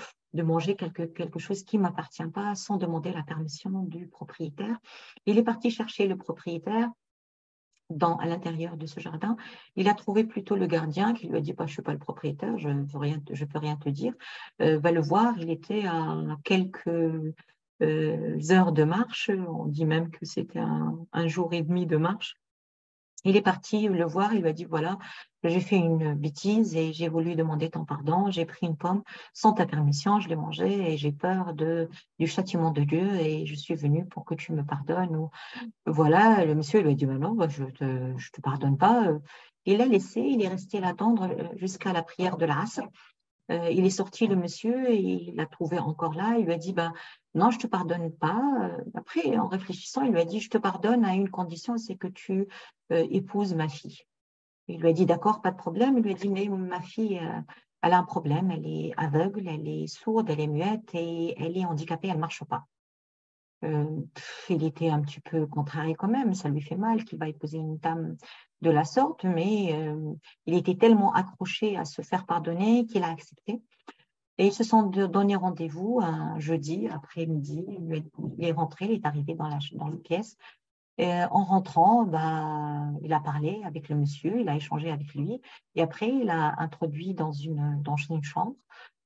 manger quelque chose qui ne m'appartient pas sans demander la permission du propriétaire? Il est parti chercher le propriétaire à l'intérieur de ce jardin. Il a trouvé plutôt le gardien qui lui a dit, je ne suis pas le propriétaire, je ne peux rien te dire. Va le voir, il était à quelques heures de marche, on dit même que c'était un jour et demi de marche. Il est parti le voir, il lui a dit, voilà, j'ai fait une bêtise et j'ai voulu demander ton pardon, j'ai pris une pomme sans ta permission, je l'ai mangée et j'ai peur du châtiment de Dieu et je suis venu pour que tu me pardonnes. Ou, voilà, le monsieur lui a dit, non, je te pardonne pas. Il l'a laissé, il est resté l'attendre jusqu'à la prière de l'Asr. Il est sorti, le monsieur, et il l'a trouvé encore là. Il lui a dit, non, je ne te pardonne pas. Après, en réfléchissant, il lui a dit, je te pardonne à une condition, c'est que tu épouses ma fille. Il lui a dit, d'accord, pas de problème. Il lui a dit, mais ma fille, elle a un problème, elle est aveugle, elle est sourde, elle est muette et elle est handicapée, elle ne marche pas. Il était un petit peu contrarié quand même, ça lui fait mal qu'il va épouser une dame de la sorte, mais il était tellement accroché à se faire pardonner qu'il a accepté. Et ils se sont donné rendez-vous un jeudi après-midi. Il est rentré, il est arrivé dans la pièce. Et en rentrant, bah, il a parlé avec le monsieur, il a échangé avec lui. Et après, il a introduit dans une chambre.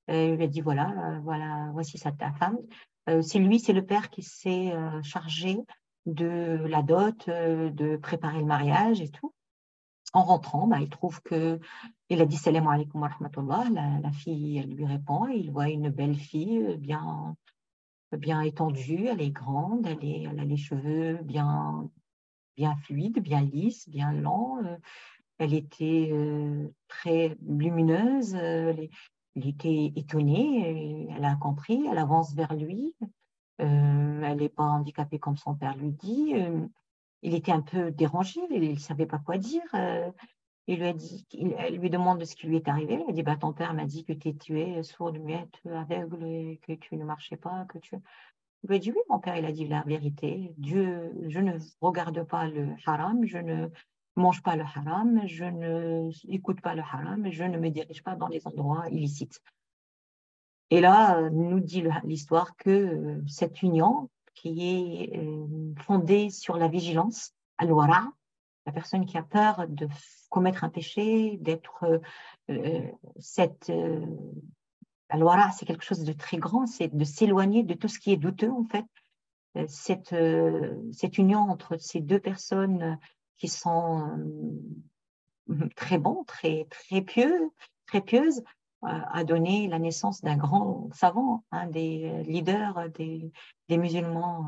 Il lui a dit, voilà, voici ta femme. C'est lui, c'est le père qui s'est chargé de la dot, de préparer le mariage et tout. En rentrant, bah, il trouve que, il a dit salam alaikum wa rahmatullah. La fille, elle lui répond, et il voit une belle fille bien étendue, elle est grande, elle a les cheveux bien fluides, bien lisses, bien lents. Elle était très lumineuse. Il était étonné, et elle a compris, elle avance vers lui. Elle n'est pas handicapée comme son père lui dit. Il était un peu dérangé, il ne savait pas quoi dire. Il lui a dit, elle lui demande ce qui lui est arrivé. Elle a dit, bah, ton père m'a dit que tu es sourde, muette, aveugle, et que tu ne marchais pas, que tu... Il lui a dit, oui, mon père, il a dit la vérité. Dieu, je ne regarde pas le haram, je ne mange pas le haram, je ne écoute pas le haram, je ne me dirige pas dans les endroits illicites. Et là, nous dit l'histoire que cette union qui est fondée sur la vigilance, al-wara, la personne qui a peur de commettre un péché, d'être cette al-wara, c'est quelque chose de très grand, c'est de s'éloigner de tout ce qui est douteux en fait. Cette union entre ces deux personnes qui sont très bons, très pieux, très pieuses, a donné la naissance d'un grand savant, un des leaders des musulmans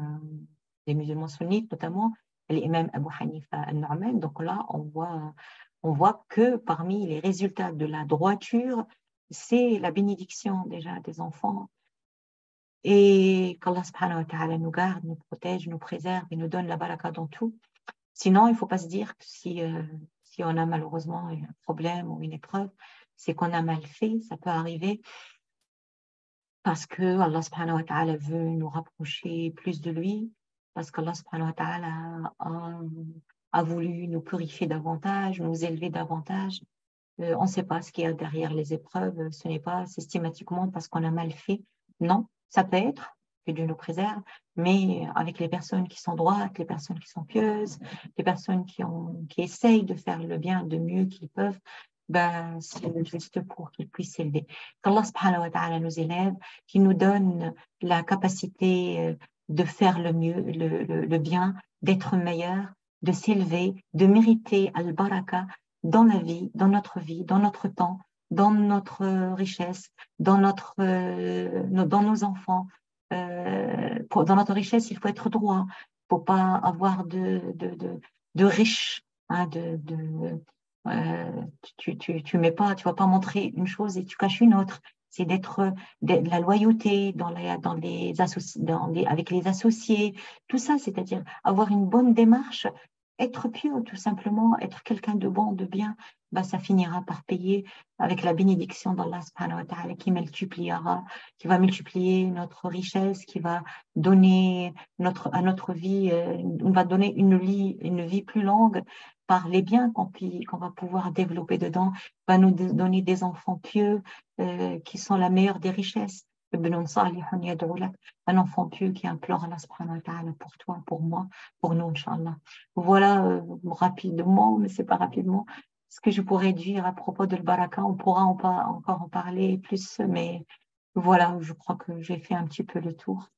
sunnites notamment, l'imam Abu Hanifa al-Nu'man. Donc là, on voit que parmi les résultats de la droiture, c'est la bénédiction déjà des enfants. Et qu'Allah subhanahu wa ta'ala nous garde, nous protège, nous préserve et nous donne la baraka dans tout. Sinon, il ne faut pas se dire que si on a malheureusement un problème ou une épreuve, c'est qu'on a mal fait, ça peut arriver parce que Allah subhanahu wa ta'ala veut nous rapprocher plus de lui, parce qu'Allah subhanahu wa ta'ala a voulu nous purifier davantage, nous élever davantage. On ne sait pas ce qu'il y a derrière les épreuves, ce n'est pas systématiquement parce qu'on a mal fait. Non, ça peut être, que Dieu nous préserve, mais avec les personnes qui sont droites, les personnes qui sont pieuses, les personnes qui essayent de faire le bien de mieux qu'ils peuvent, ben, c'est juste pour qu'ils puissent s'élever. Qu'Allah subhanahu wa ta'ala nous élève, qu'il nous donne la capacité de faire le mieux, le bien, d'être meilleur, de s'élever, de mériter al-baraka dans la vie, dans notre temps, dans notre richesse, dans nos enfants. Dans notre richesse, il faut être droit. Il ne faut pas avoir de riches. Hein, tu vas pas montrer une chose et tu caches une autre. C'est d'être de la loyauté avec les associés, tout ça, c'est-à-dire avoir une bonne démarche, être pieux, tout simplement, être quelqu'un de bon, de bien, bah, ça finira par payer avec la bénédiction d'Allah subhanahu wa ta'ala qui va multiplier notre richesse, qui va donner à notre vie, on va donner une vie plus longue par les biens qu'on va pouvoir développer dedans, va nous donner des enfants pieux qui sont la meilleure des richesses. Un enfant pieux qui implore Allah subhanahu wa ta'ala pour toi, pour moi, pour nous, Inch'Allah. Voilà rapidement, mais c'est pas rapidement, ce que je pourrais dire à propos de baraka. On pourra encore en parler plus, mais voilà, je crois que j'ai fait un petit peu le tour.